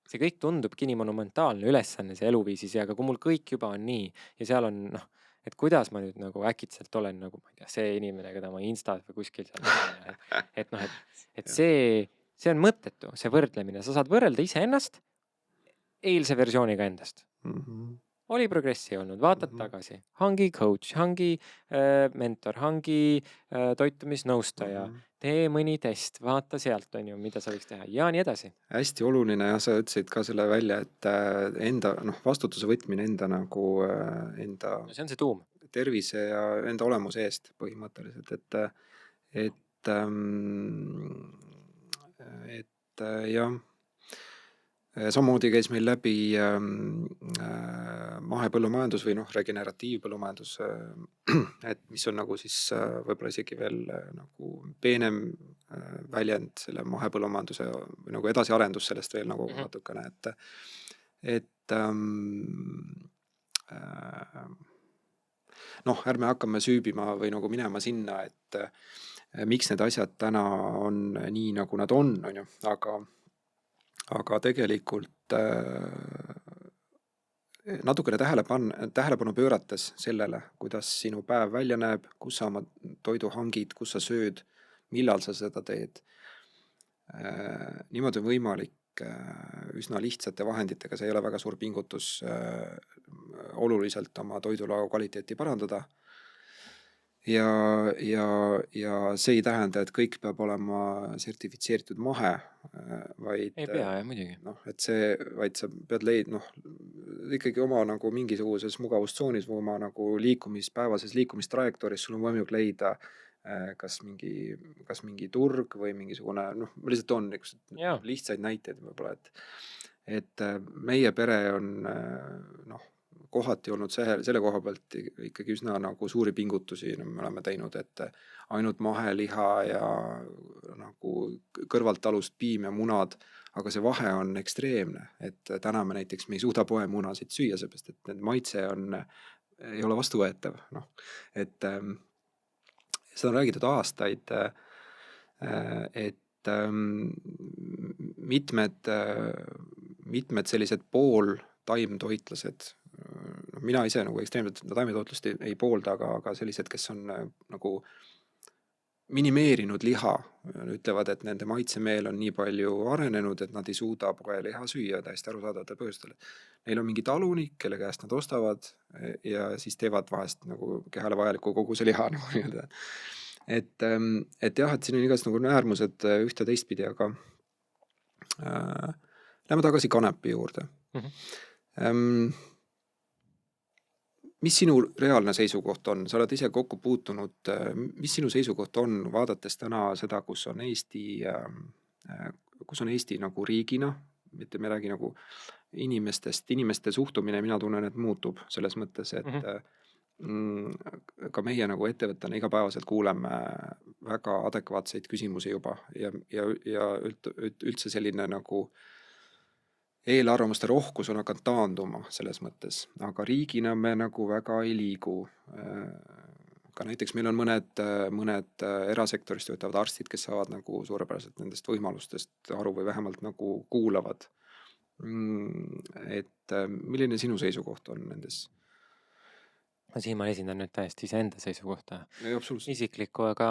See kõik tundubki nii monumentaalne ülesanne, see eluviisis, aga kui mul kõik juba on nii ja seal on, et kuidas ma nüüd nagu äkitselt olen nagu, ma ei tea, see inimene, keda ma Instas või kuskil seal näen, et see on mõttetu, see võrdlemine. Sa saad võrrelda iseennast eilse versiooniga endast. Oli progressi olnud, vaatad tagasi. Hangi coach, hangi mentor, hangi toitumisnõustaja, tee mõni test, vaata sealt on ju, mida sa võiks teha ja nii edasi. Hästi oluline ja sa ütlesid ka selle välja, et enda vastutuse võtmine enda nagu enda see on see tuum. Tervise ja enda olemuse eest põhimõtteliselt, et jah. Samamoodi käis meil läbi mahepõllumajandus või regeneratiivpõllumajandus, et mis on nagu siis võib-olla isegi veel nagu peenem väljend selle mahepõllumajanduse või nagu edasiarendus sellest veel nagu natukene, et ärme hakkame süübima või nagu minema sinna, et miks need asjad täna on nii, nagu nad on ju, aga tegelikult natukene tähelepanu pöörates sellele, kuidas sinu päev välja näeb, kus sa oma toidu hangid, kus sa sööd, millal sa seda teed. Niimoodi on võimalik üsna lihtsate vahenditega, see ei ole väga suur pingutus oluliselt oma toidulao kvaliteeti parandada. Ja see ei tähenda, et kõik peab olema sertifitseeritud mahe, vaid ei pea, muidugi. Vaid sa pead ikkagi oma nagu mingisuguses mugavustsoonis või oma nagu päevases liikumistrajektooris sul on võimalik leida kas mingi turg või mingisugune, ma lihtsalt on lihtsaid näiteid võib-olla, et meie pere on kohati olnud selle koha pealt ikkagi üsna nagu suuri pingutusi me oleme teinud, et ainult maheliha ja nagu kõrvaltalust piim ja munad, aga see vahe on ekstreemne, et täna me näiteks me ei suuda poemunasid süüa, seepärast et need maitse ei ole vastuvõetav, noh, et seda on räägitud aastaid, et mitmed sellised pooltaimtoitlased, mina ise nagu ekstreemselt taimetoitlust ei poolda, aga sellised, kes on nagu minimeerinud liha, ütlevad, et nende maitsemeel on nii palju arenenud, et nad ei suuda poeliha süüa täiesti arusaadavatel põhjustel. Neil on mingi talunik, kelle käest nad ostavad ja siis teevad vahest nagu kehale vajaliku koguse liha nagu nii-öelda. Et jah, et siin on igas nagu äärmused ühte teistpidi, aga lähme tagasi kanepi juurde. Mis sinu reaalne seisukoht on? Sa oled ise kokku puutunud, mis sinu seisukoht on, vaadates täna seda, kus on Eesti nagu riigina, mitte midagi nagu inimeste suhtumine, mina tunnen, et muutub selles mõttes, et ka meie nagu ettevõttena igapäevaselt kuuleme väga adekvaatseid küsimusi juba ja üldse selline nagu eelarvamuste rohkus on hakanud taanduma selles mõttes, aga riigina me nagu väga ei liigu. Ka näiteks meil on mõned erasektorist töötavad arstid, kes saavad nagu suurepäraselt nendest võimalustest aru või vähemalt nagu kuulavad. Et milline sinu seisukoht on nendes? Siin ma esindan nüüd täiesti iseenda seisukohta Absoluutselt. isiklikku, aga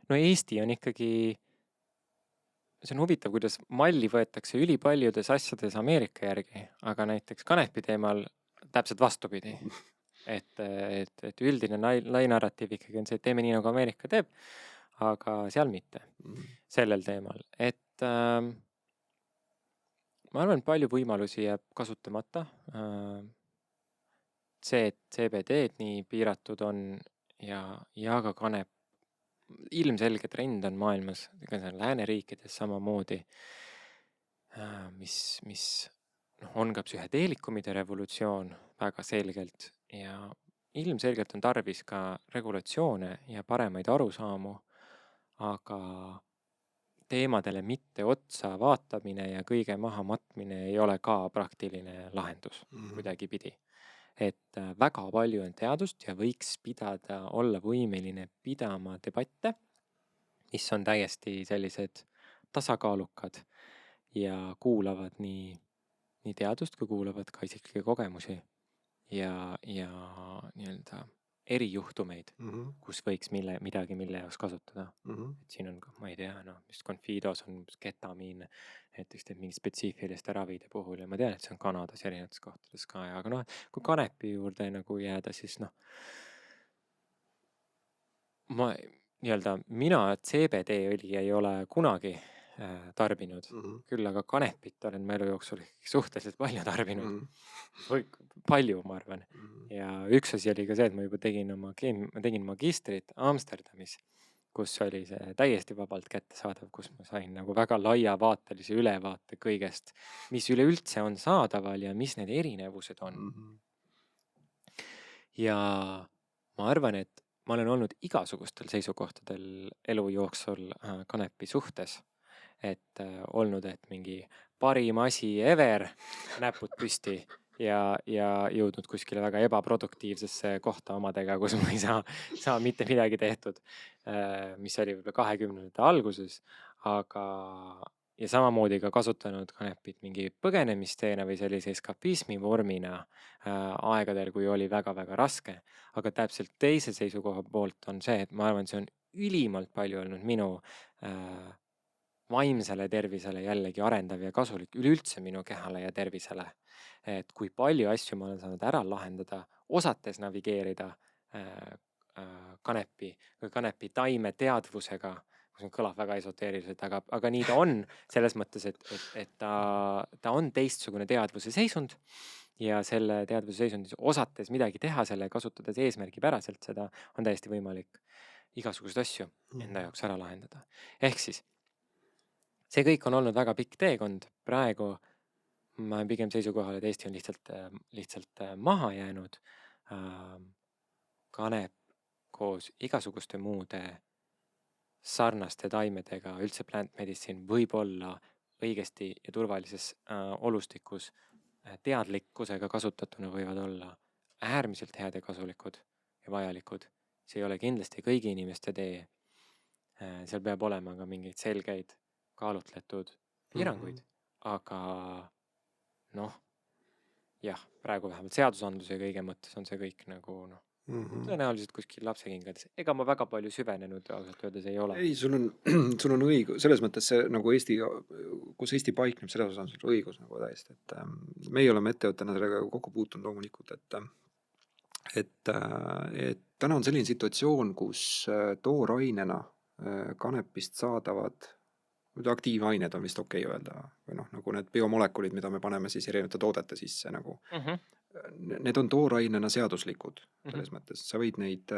no Eesti on ikkagi, see on huvitav, kuidas malli võetakse ülipaljudes asjades Ameerika järgi, aga näiteks kanepi teemal täpselt vastupidi. Et üldine lainarratiiv ikkagi on see, et teeme nii, nagu Ameerika teeb, aga seal mitte sellel teemal. Et ma arvan, et palju võimalusi jääb kasutamata. See, et CBD-d nii piiratud on ja ka kanep, ilmselge trend on maailmas, lääneriikides samamoodi, mis on ka psühhedeelikumide revolutsioon väga selgelt ja ilmselgelt on tarvis ka regulatsioone ja paremaid arusaamu, aga teemadele mitte otsa vaatamine ja kõige maha matmine ei ole ka praktiline lahendus kuidagi pidi. Et väga palju on teadust ja võiks olla võimeline pidama debatte, mis on täiesti sellised tasakaalukad ja kuulavad nii teadust kui kuulavad ka isiklikke kogemusi ja nii-öelda erijuhtumeid, kus võiks midagi mille jaoks kasutada. Et siin on ka, ma ei tea, just Confidos on ketamiin, näiteks teeb mingi spetsiifiliste ravide puhul ja ma tean, et see on Kanadas erinevates kohtades ka, aga kui kanepi juurde nagu jääda, siis mina CBD-õli ei ole kunagi tarbinud, küll aga kanepit olen ma elu jooksul suhteliselt palju tarbinud. Palju, ma arvan. Ja üks asi oli ka see, et ma juba tegin magistrit Amsterdamis, kus oli see täiesti vabalt kättesaadav, kus ma sain nagu väga laiavaatelise ülevaate kõigest, mis üleüldse on saadaval ja mis need erinevused on. Ja ma arvan, et ma olen olnud igasugustel seisukohtadel elu jooksul kanepi suhtes. Et olnud, et mingi parim asi ever, näpud püsti ja jõudnud kuskile väga ebaproduktiivsesse kohta omadega, kus ma ei saa mitte midagi tehtud, mis oli võib-olla 20. alguses, ja samamoodi ka kasutanud kanepit mingi põgenemisteena või sellise eskapismi vormina aegadel, kui oli väga-väga raske. Aga täpselt teise seisukoha poolt on see, et ma arvan, see on ülimalt palju olnud minu vaimsele tervisele jällegi arendav ja kasulik üleüldse minu kehale ja tervisele. Et kui palju asju ma olen saanud ära lahendada, osates navigeerida kanepi taime teadvusega, kus kõlab väga esoteeriliselt, aga nii ta on selles mõttes, et ta on teistsugune teadvuse seisund ja selle teadvuse seisundis osates midagi teha, selle kasutades eesmärgipäraselt, seda on täiesti võimalik igasugused asju enda jaoks ära lahendada. Ehk siis see kõik on olnud väga pikk teekond. Praegu ma olen pigem seisukohal, et Eesti on lihtsalt maha jäänud. Kanep koos igasuguste muude sarnaste taimedega, üldse plant medicine võib olla õigesti ja turvalises olustikus teadlikkusega kasutatuna võivad olla äärmiselt head ja kasulikud ja vajalikud. See ei ole kindlasti kõigi inimeste tee. Seal peab olema ka mingeid selgeid kaalutletud piiranguid, aga noh, jah, praegu vähemalt seadusandluse ja kõige mõttes on see kõik nagu tõenäoliselt kuskil lapsekingades. Ega ma väga palju süvenenud ausalt öeldes ei ole. Ei, sul on õigus, selles mõttes see nagu kus Eesti paikneb, selles osas on sul õigus nagu täiesti, et meie oleme ettevõttena sellega kokku puutunud loomulikult, et täna on selline situatsioon, kus toorainena kanepist saadavad, aktiivained on vist okei öelda, või nagu need biomolekulid, mida me paneme siis erinevate toodete sisse nagu, need on toorainena seaduslikud selles mõttes. Sa võid neid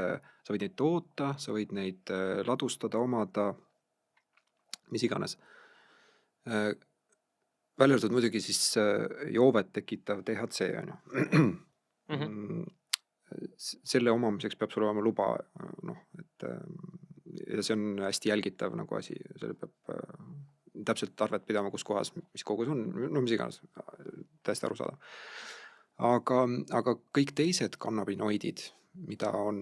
toota, sa võid neid ladustada, omada, mis iganes. Välja arvatud muidugi siis joovet tekitav THC on ju. Selle omamiseks peab sul olema luba, ja see on hästi jälgitav nagu asi, selle peab täpselt arvet pidama, kus kohas, mis kogus on, mis iganes, täiesti aru saada. Aga kõik teised kannabinoidid, mida on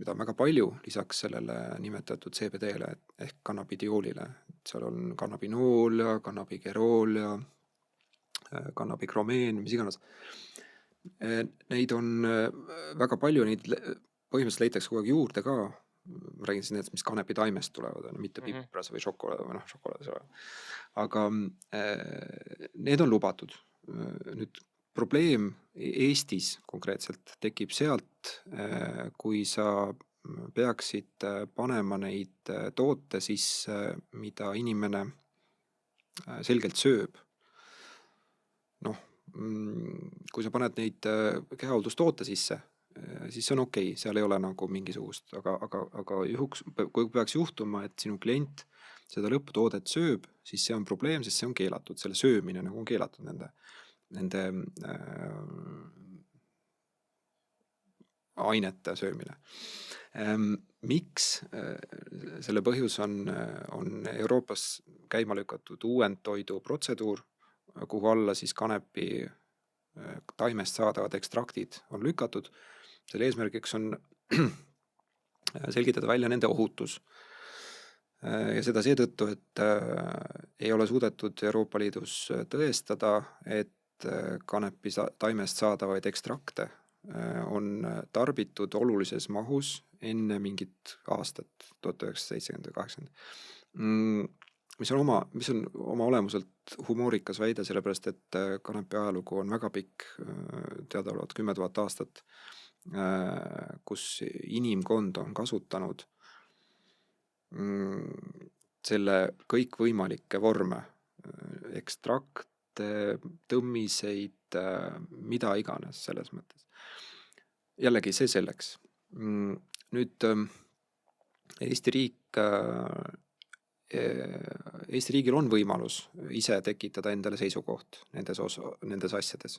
väga palju lisaks sellele nimetatud CBD-le ehk kannabidioolile, seal on kannabinool ja kannabigerool ja kannabikromeen, mis iganes. Neid on väga palju, neid põhimõtteliselt leitakse kogu aeg juurde ka. Ma räägin siis need, mis kanepitaimest tulevad, mitte pipras või šokolaad. Aga need on lubatud. Nüüd probleem Eestis konkreetselt tekib sealt, kui sa peaksid panema neid toote sisse, mida inimene selgelt sööb. Kui sa paned neid kehahooldustoote sisse, siis see on okei, seal ei ole nagu mingisugust, aga kui peaks juhtuma, et sinu klient seda lõpptoodet sööb, siis see on probleem, sest see on keelatud, selle söömine nagu on keelatud nende ainete söömine. Miks? Selle põhjus on Euroopas käima lükatud uuendtoidu protseduur, kuhu alla siis kanepi taimest saadavad ekstraktid on lükatud. Selle eesmärgiks on selgitada välja nende ohutus. Ja seda seetõttu, et ei ole suudetud Euroopa Liidus tõestada, et kanepi taimest saadavaid ekstrakte on tarbitud olulises mahus enne mingit aastat, 1970-80. Mis on oma olemuselt humoorikas väide, sellepärast, et kanepi ajalugu on väga pikk, teadaolevalt 10 000 aastat, kus inimkond on kasutanud selle kõikvõimalikke vorme, ekstrakte, tõmmiseid, mida iganes selles mõttes. Jällegi see selleks. Nüüd Eesti riigil on võimalus ise tekitada endale seisukoht nendes asjades.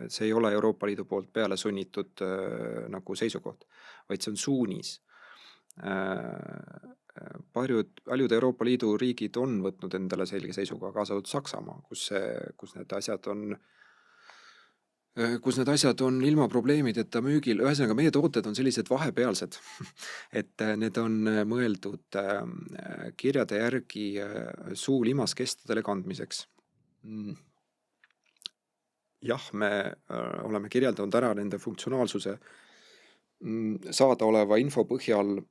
See ei ole Euroopa Liidu poolt peale sunnitud nagu seisukoht, vaid see on suunis. Paljud Euroopa Liidu riigid on võtnud endale selge seisukoha, kaasa arvatud Saksamaa, kus need asjad on ilma probleemideta müügil. Ühesõnaga, meie tooted on sellised vahepealsed, et need on mõeldud kirjade järgi suulimaskestadele kandmiseks. Jah, me oleme kirjeldanud ära nende funktsionaalsuse saadaoleva info põhjal,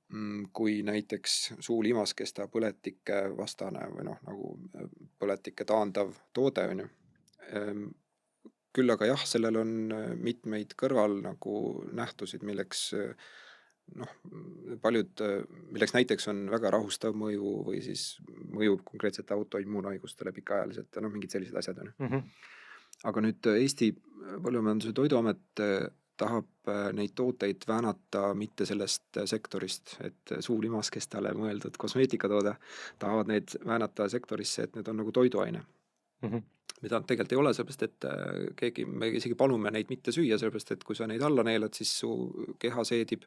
kui näiteks suulimaskesta põletike vastane või nagu põletike taandav toode on ju. Küll aga jah, sellel on mitmeid kõrval nagu nähtusid, milleks näiteks on väga rahustav mõju või siis mõjub konkreetsete autoimmuunhaigustele pikaajaliselt ja mingid sellised asjad on. Aga nüüd Eesti Põllumajanduse Toiduamet tahab neid tooteid väänata mitte sellest sektorist, et suulimaskestale mõeldud kosmeetikatoode, tahavad neid väänata sektorisse, et need on nagu toiduaine. mida nad tegelikult ei ole, sellepärast et me isegi palume neid mitte süüa, sellepärast et kui sa neid alla neelad, siis su keha seedib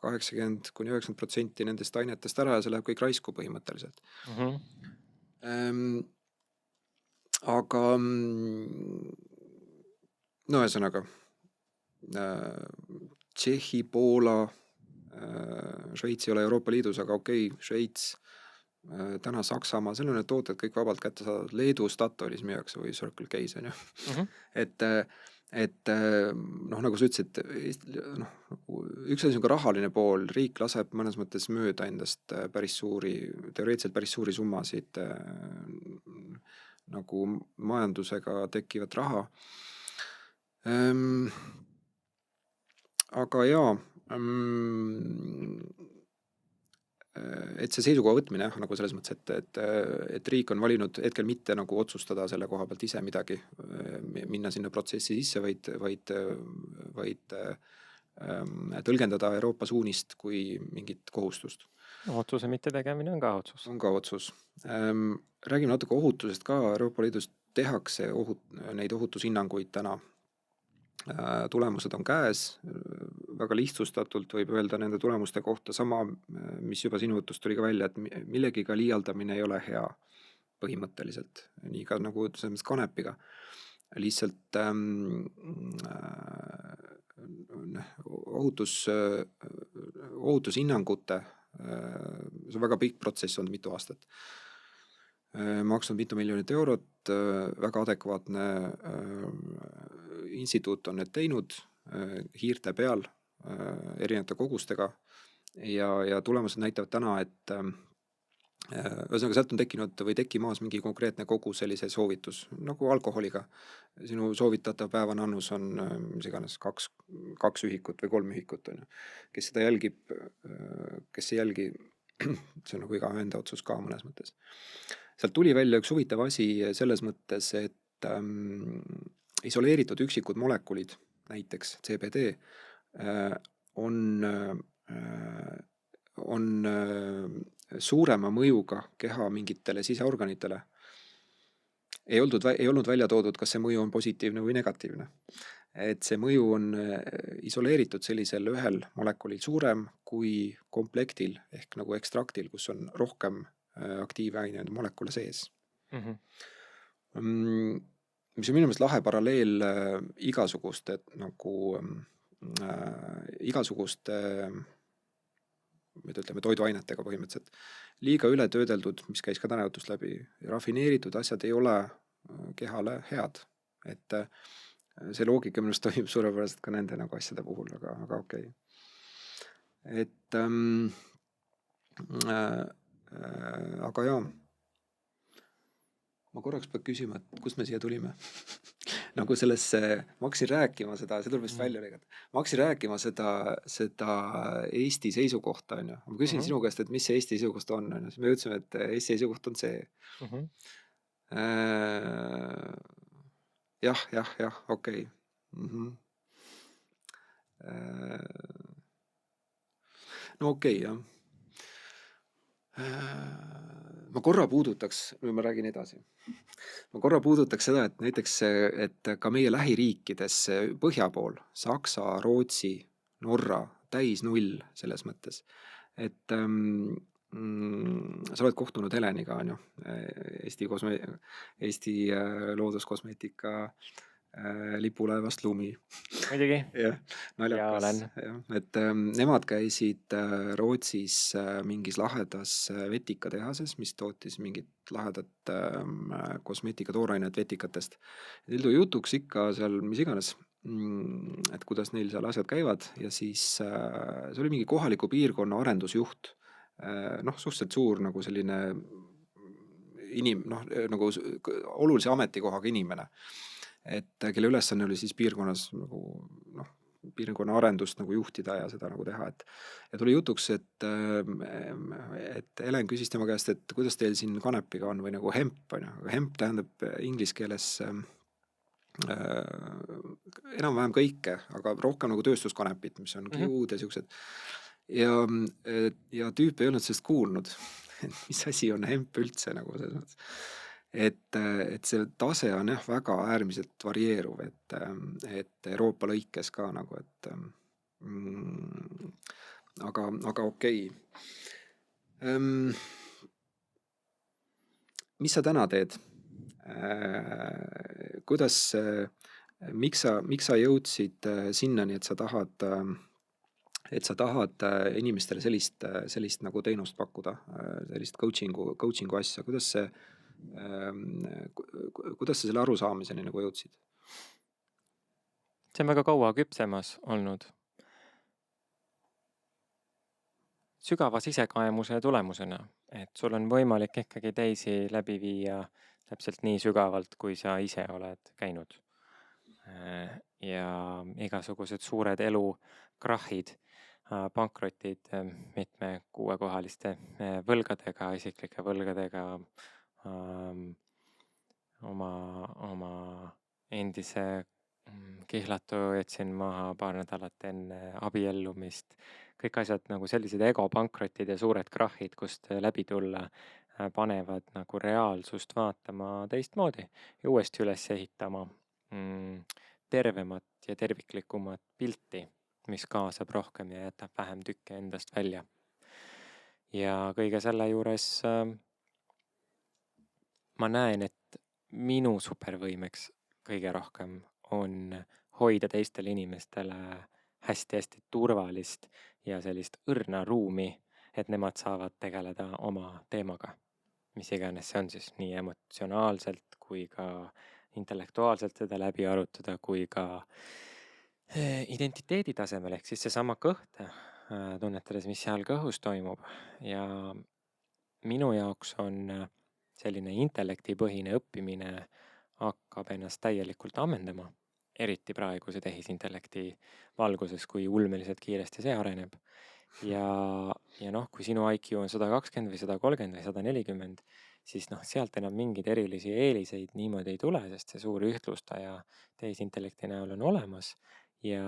80–90% nendest ainetest ära ja see läheb kõik raisku põhimõtteliselt. Aga no ühesõnaga Tšehhi, Poola, Šveits ei ole Euroopa Liidus, aga okei, Šveits, täna Saksamaa, seal on need tooted kõik vabalt kätte saadavad. Leedu Statoilis müüakse või Circle K-s on ju. Et nagu sa ütlesid, üks asi on ka rahaline pool, riik laseb mõnes mõttes mööda endast teoreetiliselt päris suuri summasid nagu majandusega tekkivat raha. Aga jaa, et see seisukoha võtmine nagu selles mõttes, et riik on valinud hetkel mitte nagu otsustada selle koha pealt ise midagi, minna sinna protsessi sisse, vaid tõlgendada Euroopa suunist kui mingit kohustust. Otsuse mitte tegemine on ka otsus. On ka otsus. Räägime natuke ohutusest ka. Euroopa Liidus tehakse neid ohutushinnanguid täna. Tulemused on käes, väga lihtsustatult võib öelda nende tulemuste kohta sama, mis juba sinu jutust tuli ka välja, et millegiga liialdamine ei ole hea põhimõtteliselt, nii ka nagu selles kanepiga. Lihtsalt ohutushinnangute, see on väga pikk protsess olnud mitu aastat. Maksnud mitu miljonit eurot, väga adekvaatne instituut on need teinud hiirte peal erinevate kogustega ja tulemused näitavad täna, et ühesõnaga sealt on tekkinud või tekkimaas mingi konkreetne kogu sellise soovitus, nagu alkoholiga. Sinu soovitatav päevane annus on mis iganes 2 ühikut või 3 ühikut. On ju. Kes seda jälgib, kes ei jälgi, see on nagu iga enda otsus ka mõnes mõttes. Sealt tuli välja üks huvitav asi selles mõttes, et isoleeritud üksikud molekulid, näiteks CBD, on suurema mõjuga keha mingitele siseorganitele. Ei olnud välja toodud, kas see mõju on positiivne või negatiivne. Et see mõju on isoleeritud sellisel ühel molekulil suurem kui komplektil ehk nagu ekstraktil, kus on rohkem aktiivaineid molekule sees. Mis on minu meelest lahe paralleel igasuguste toiduainetega põhimõtteliselt. Liiga üle töödeldud, mis käis ka täna jutust läbi, rafineeritud asjad ei ole kehale head. Et see loogika minust toimub suurepäraselt ka nende nagu asjade puhul, aga okei. Et aga jaa, ma korraks pean küsima, et kust me siia tulime? Nagu sellesse, ma hakkasin rääkima seda, see tuleb vist välja lõigata. Ma hakkasin rääkima seda Eesti seisukohta, on ju. Ma küsin sinu käest, et mis see Eesti seisukoht on. Siis me jõudsime, et Eesti seisukoht on see. Jah, okei. No okei, jah. Ma korra puudutaks, ma räägin edasi. Ma korra puudutaks seda, et näiteks, et ka meie lähiriikides põhja pool, Saksa, Rootsi, Norra, täis 0 selles mõttes. Et sa oled kohtunud Heleniga, on ju, Eesti looduskosmeetika lipulaevast Lumi. Muidugi. Jah, naljakas. Et nemad käisid Rootsis mingis lahedas vetikatehases, mis tootis mingit lahedat kosmeetika toorainet vetikatest. Neil tuli jutuks ikka seal mis iganes, et kuidas neil seal asjad käivad ja siis see oli mingi kohaliku piirkonna arendusjuht, suhteliselt suur nagu selline nagu olulise ametikohaga inimene. Et kelle ülesanne oli siis piirkonnas nagu, piirkonna arendust nagu juhtida ja seda nagu teha. Ja tuli jutuks, et Helen küsis tema käest, et kuidas teil siin kanepiga on või nagu hemp on ju. Hemp tähendab inglise keeles enam-vähem kõike, aga rohkem nagu tööstuskanepit, mis on kiud ja siuksed. Ja tüüp ei olnud sellest kuulnud, mis asi on hemp üldse nagu selles mõttes. et see tase on jah väga äärmiselt varieeruv, et Euroopa lõikes ka nagu, et mm, aga okei. Mis sa täna teed? Kuidas, miks sa jõudsid sinnani, et sa tahad inimestele sellist nagu teenust pakkuda, sellist coaching'u asja, kuidas sa selle arusaamiseni nagu jõudsid? See on väga kaua küpsemas olnud. Sügava sisekaemuse tulemusena, et sul on võimalik ikkagi teisi läbi viia täpselt nii sügavalt, kui sa ise oled käinud. Ja igasugused suured elukrahhid, pankrotid, mitme kuuekohaliste võlgadega, isiklike võlgadega, oma endise kihlatu jätsin maha paar nädalat enne abiellumist. Kõik asjad nagu sellised egopankrotid ja suured krahhid, kust läbi tulla, panevad nagu reaalsust vaatama teistmoodi ja uuesti üles ehitama tervemat ja terviklikumat pilti, mis kaasab rohkem ja jätab vähem tükke endast välja. Ja kõige selle juures ma näen, et minu supervõimeks kõige rohkem on hoida teistele inimestele hästi-hästi turvalist ja sellist õrna ruumi, et nemad saavad tegeleda oma teemaga, mis iganes see on siis, nii emotsionaalselt kui ka intellektuaalselt seda läbi arutada, kui ka identiteedi tasemel, ehk siis seesama kõht, tunnetades, mis seal kõhus toimub. Ja minu jaoks on selline intellektipõhine õppimine hakkab ennast täielikult ammendama, eriti praeguse tehisintellekti valguses, kui ulmeliselt kiiresti see areneb. Ja noh, kui sinu IQ on 120 või 130 või 140, siis noh, sealt enam mingeid erilisi eeliseid niimoodi ei tule, sest see suur ühtlustaja tehisintellekti näol on olemas ja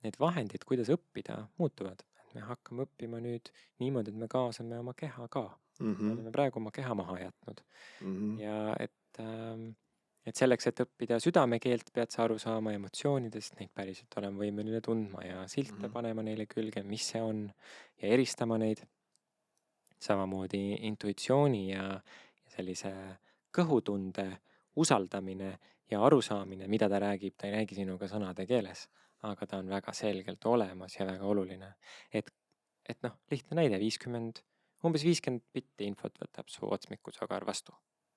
need vahendid, kuidas õppida, muutuvad. Me hakkame õppima nüüd niimoodi, et me kaasame oma keha ka. Me oleme praegu oma keha maha jätnud. Ja et selleks, et õppida südamekeelt, pead sa aru saama emotsioonidest, neid päriselt olema võimeline tundma ja silte panema neile külge, mis see on, ja eristama neid. Samamoodi intuitsiooni ja sellise kõhutunde usaldamine ja arusaamine, mida ta räägib, ta ei räägi sinuga sõnade keeles, aga ta on väga selgelt olemas ja väga oluline. Et noh, lihtne näide, umbes 50 bitti infot võtab su otsmikusagar vastu.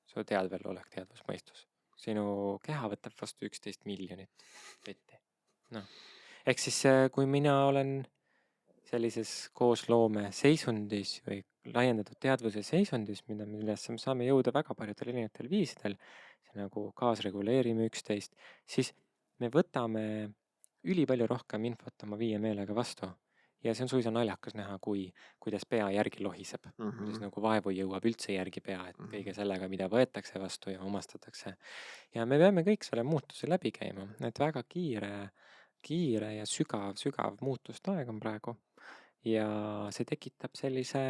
Su teadvelolek, teadvusmõistus. Sinu keha võtab vastu 11 miljonit bitti. No. Ehk siis, kui mina olen sellises koosloome seisundis või laiendatud teadvuse seisundis, millesse me saame jõuda väga paljudel erinevatel viisidel, see nagu kaasreguleerime üksteist, siis me võtame ülipalju rohkem infot oma viie meelega vastu. Ja see on suisa naljakas näha, kuidas pea järgi lohiseb. Kuidas nagu vaevu jõuab üldse järgi pea, et kõige sellega, mida võetakse vastu ja omastatakse. Ja me peame kõik selle muutuse läbi käima, et väga kiire ja sügav muutustaeg on praegu. Ja see tekitab sellise,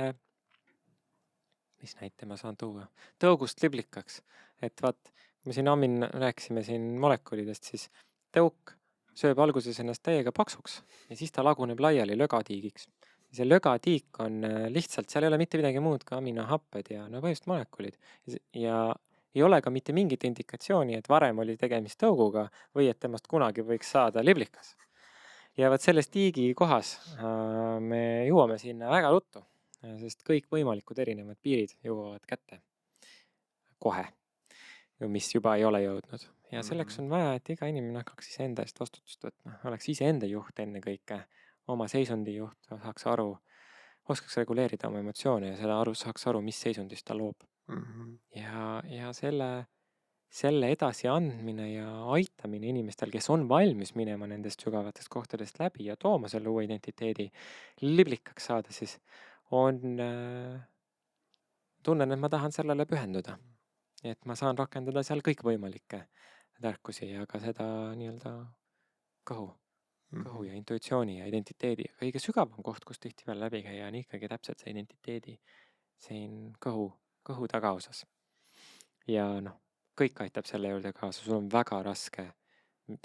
mis näite ma saan tuua, tõugust liblikaks. Et vaat, me siin Amin rääkisime siin molekulidest, siis tõuk sööb alguses ennast täiega paksuks ja siis ta laguneb laiali lögatiigiks. Ja see lögatiik on lihtsalt, seal ei ole mitte midagi muud ka aminohapped ja no põhimõtteliselt molekulid. Ja ei ole ka mitte mingit indikatsiooni, et varem oli tegemist tõuguga või et temast kunagi võiks saada liblikas. Ja vaat selles tiigi kohas me jõuame sinna väga ruttu, sest kõik võimalikud erinevad piirid jõuavad kätte kohe, mis juba ei ole jõudnud. Ja selleks on vaja, et iga inimene hakkaks iseenda eest vastutust võtma, oleks iseenda juht enne kõike, oma seisundi juht, saaks aru, oskaks reguleerida oma emotsioone ja saaks aru, mis seisundist ta loob. Ja selle edasi andmine ja aitamine inimestel, kes on valmis minema nendest sügavatest kohtadest läbi ja tooma selle uue identiteedi liblikaks saada, siis tunnen, et ma tahan sellele pühenduda. Et ma saan rakendada seal kõik võimalikke tarkusi ja ka seda nii-öelda kõhu ja intuitsiooni ja identiteedi. Kõige sügavam koht, kus tihtipeale läbi käia, on ikkagi täpselt see identiteedi siin kõhu tagaosas. ja noh, kõik aitab selle juurde kaasa, sul on väga raske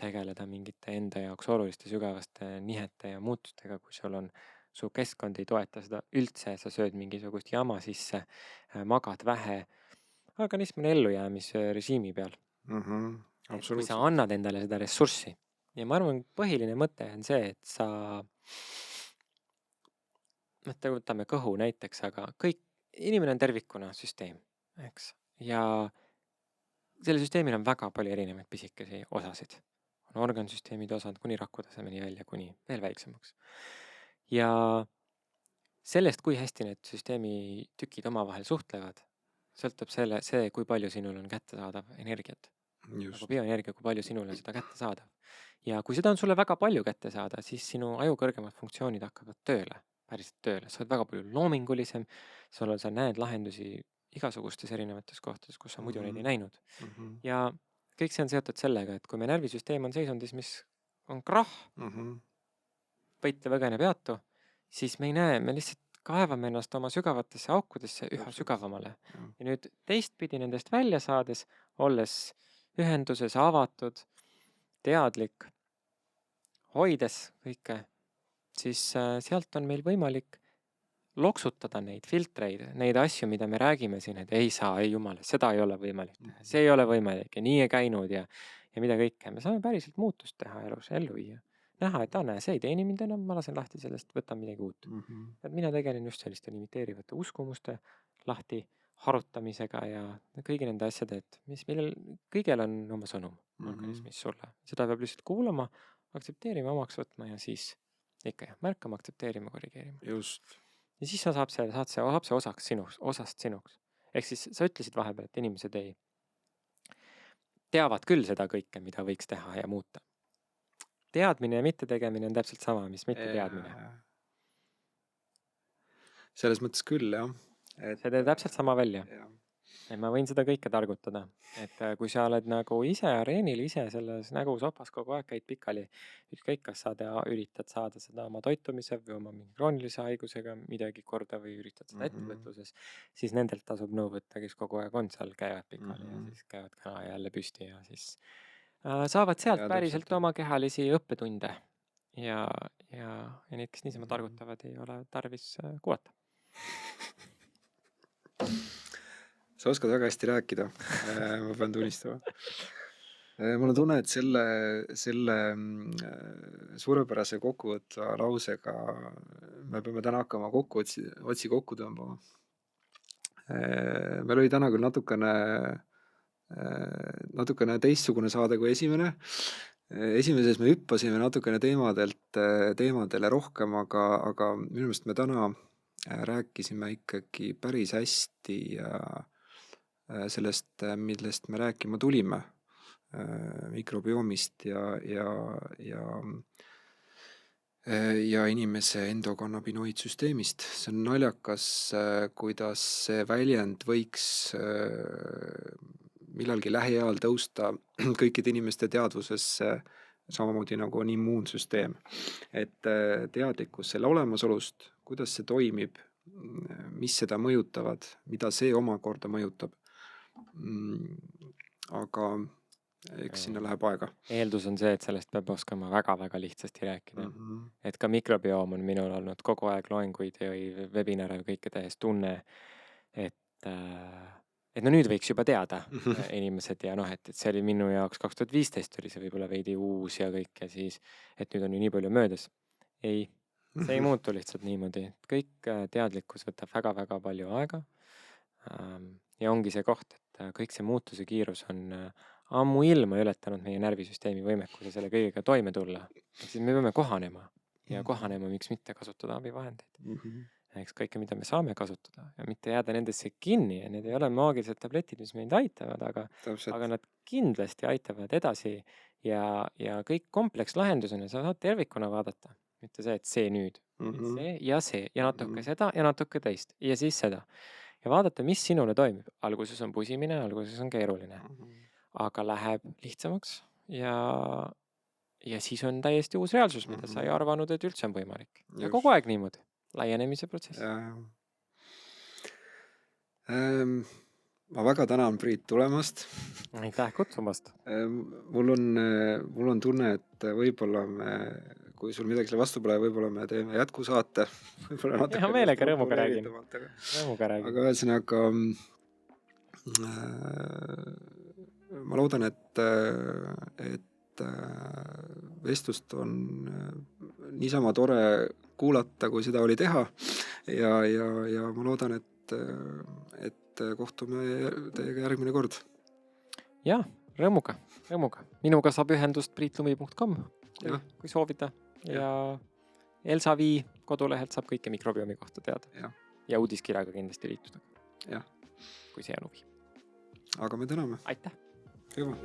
tegeleda mingite enda jaoks oluliste sügavaste nihete ja muutustega, kui su keskkond ei toeta seda üldse, sa sööd mingisugust jama sisse, magad vähe, organism on ellujäämise režiimi peal. Et kui sa Absoluutselt. annad endale seda ressurssi ja ma arvan, põhiline mõte on see, et sa, võtame kõhu näiteks, aga inimene on tervikuna süsteem, eks, ja sellel süsteemil on väga palju erinevaid pisikesi osasid. On organsüsteemide osad kuni raku tasemeni välja, kuni veel väiksemaks. Ja sellest, kui hästi need süsteemi tükid omavahel suhtlevad, sõltub see, kui palju sinul on kättesaadav energiat. Nagu bioenergia, kui palju sinul on seda kättesaadav. Ja kui seda on sulle väga palju kätte saada, siis sinu aju kõrgemad funktsioonid hakkavad tööle, päriselt tööle. Sa oled väga palju loomingulisem, sa näed lahendusi igasugustes erinevates kohtades, kus sa muidu neid ei näinud. Ja kõik see on seotud sellega, et kui me närvisüsteem on seisundis, mis on krahh, võitle võgene peatu, siis me ei näe, me lihtsalt kaevame ennast oma sügavatesse aukudesse üha sügavamale. Ja nüüd teistpidi nendest välja saades, olles ühenduses, avatud, teadlik, hoides kõike, siis sealt on meil võimalik loksutada neid filtreid, neid asju, mida me räägime siin, et ei saa, ei jumal, seda ei ole võimalik teha, see ei ole võimalik ja nii ei käinud ja mida kõike. Me saame päriselt muutust teha elus, ellu viia. Näha, et näe, see ei teeni mind enam, ma lasen lahti sellest, võtan midagi uut. Et mina tegelen just selliste limiteerivate uskumuste lahti harutamisega ja kõigi nende asjade, et millel kõigel on oma sõnum organismis sulle. Seda peab lihtsalt kuulama, aktsepteerima, omaks võtma ja siis ikka märkama, aktsepteerima, korrigeerima. Just. Ja siis saab see osast sinuks. Ehk siis sa ütlesid vahepeal, et inimesed teavad küll seda kõike, mida võiks teha ja muuta. Teadmine ja mitte tegemine on täpselt sama, mis mitte teadmine. Selles mõttes küll, jah. See teeb täpselt sama välja. Ja ma võin seda kõike targutada, et kui sa oled nagu ise areenil, ise selles nägu sopas kogu aeg käid pikali, ükskõik kas sa üritad saada seda oma toitumise või oma mingi kroonilise haigusega midagi korda või üritad seda ettevõtluses, siis nendelt tasub nõu võtta, kes kogu aeg on seal, käivad pikali ja siis käivad kana jälle püsti ja siis saavad sealt päriselt oma kehalisi õppetunde ja neid, kes niisama targutavad, ei ole tarvis kuulata. Sa oskad väga hästi rääkida, ma pean tunnistama. Mul on tunne, et selle suurepärase kokkuvõtva lausega me peame täna hakkama otsi kokku tõmbama. Meil oli täna küll natukene teistsugune saade kui esimene. Esimeses me hüppasime natukene teemadele rohkem, aga minu meelest me täna rääkisime ikkagi päris hästi sellest, millest me rääkima tulime, mikrobiomist ja inimese endokannabinoidsüsteemist. See on naljakas, kuidas see väljend võiks millalgi lähiajal tõusta kõikide inimeste teadvusesse, samamoodi nagu on immuunsüsteem. Et teadlikkus selle olemasolust, kuidas see toimib, mis seda mõjutavad, mida see omakorda mõjutab. Aga eks sinna läheb aega. Eeldus on see, et sellest peab oskama väga-väga lihtsasti rääkida. Et ka mikrobioom on minul olnud kogu aeg loenguid ja webinare ja kõike täies tunne, et no nüüd võiks juba teada inimesed ja et see oli minu jaoks 2015 oli see võib-olla veidi uus ja kõik ja siis, et nüüd on ju nii palju möödas. Ei, see ei muutu lihtsalt niimoodi. Kõik teadlikkus võtab väga-väga palju aega ja ongi see koht, et kõik see muutuse kiirus on ammuilma ületanud meie närvisüsteemi võimekuse selle kõigega toime tulla. Siis me peame kohanema ja kohanema, miks mitte kasutada abivahendeid. Eks kõike, mida me saame kasutada ja mitte jääda nendesse kinni ja need ei ole maagilised tabletid, mis meid aitavad, aga nad kindlasti aitavad edasi ja kõik komplekslahendusena sa saad tervikuna vaadata. Mitte see, et see nüüd, see ja natuke seda ja natuke teist ja siis seda. Ja vaadata, mis sinule toimib. Alguses on pusimine, alguses on keeruline, aga läheb lihtsamaks ja siis on täiesti uus reaalsus, mida sa ei arvanud, et üldse on võimalik. Ja kogu aeg niimoodi. Laienemise protsess. ma väga tänan Priit tulemast. Aitäh kutsumast. Mul on tunne, et võib-olla kui sul midagi selle vastu pole, võib-olla me teeme jätkusaate. Hea meelega, rõõmuga räägin. Aga ühesõnaga, ma loodan, et vestlust on niisama tore kuulata, kui seda oli teha. Ja ma loodan, et kohtume teiega järgmine kord. Jah, rõõmuga. Minuga saab ühendust priitlumi.com, kui soovida. Ja Elsa Vii kodulehelt saab kõike mikrobiomi kohta teada. Ja uudiskirjaga kindlasti liituda. Kui see on huvi. Aga me täname. Aitäh. Hüva.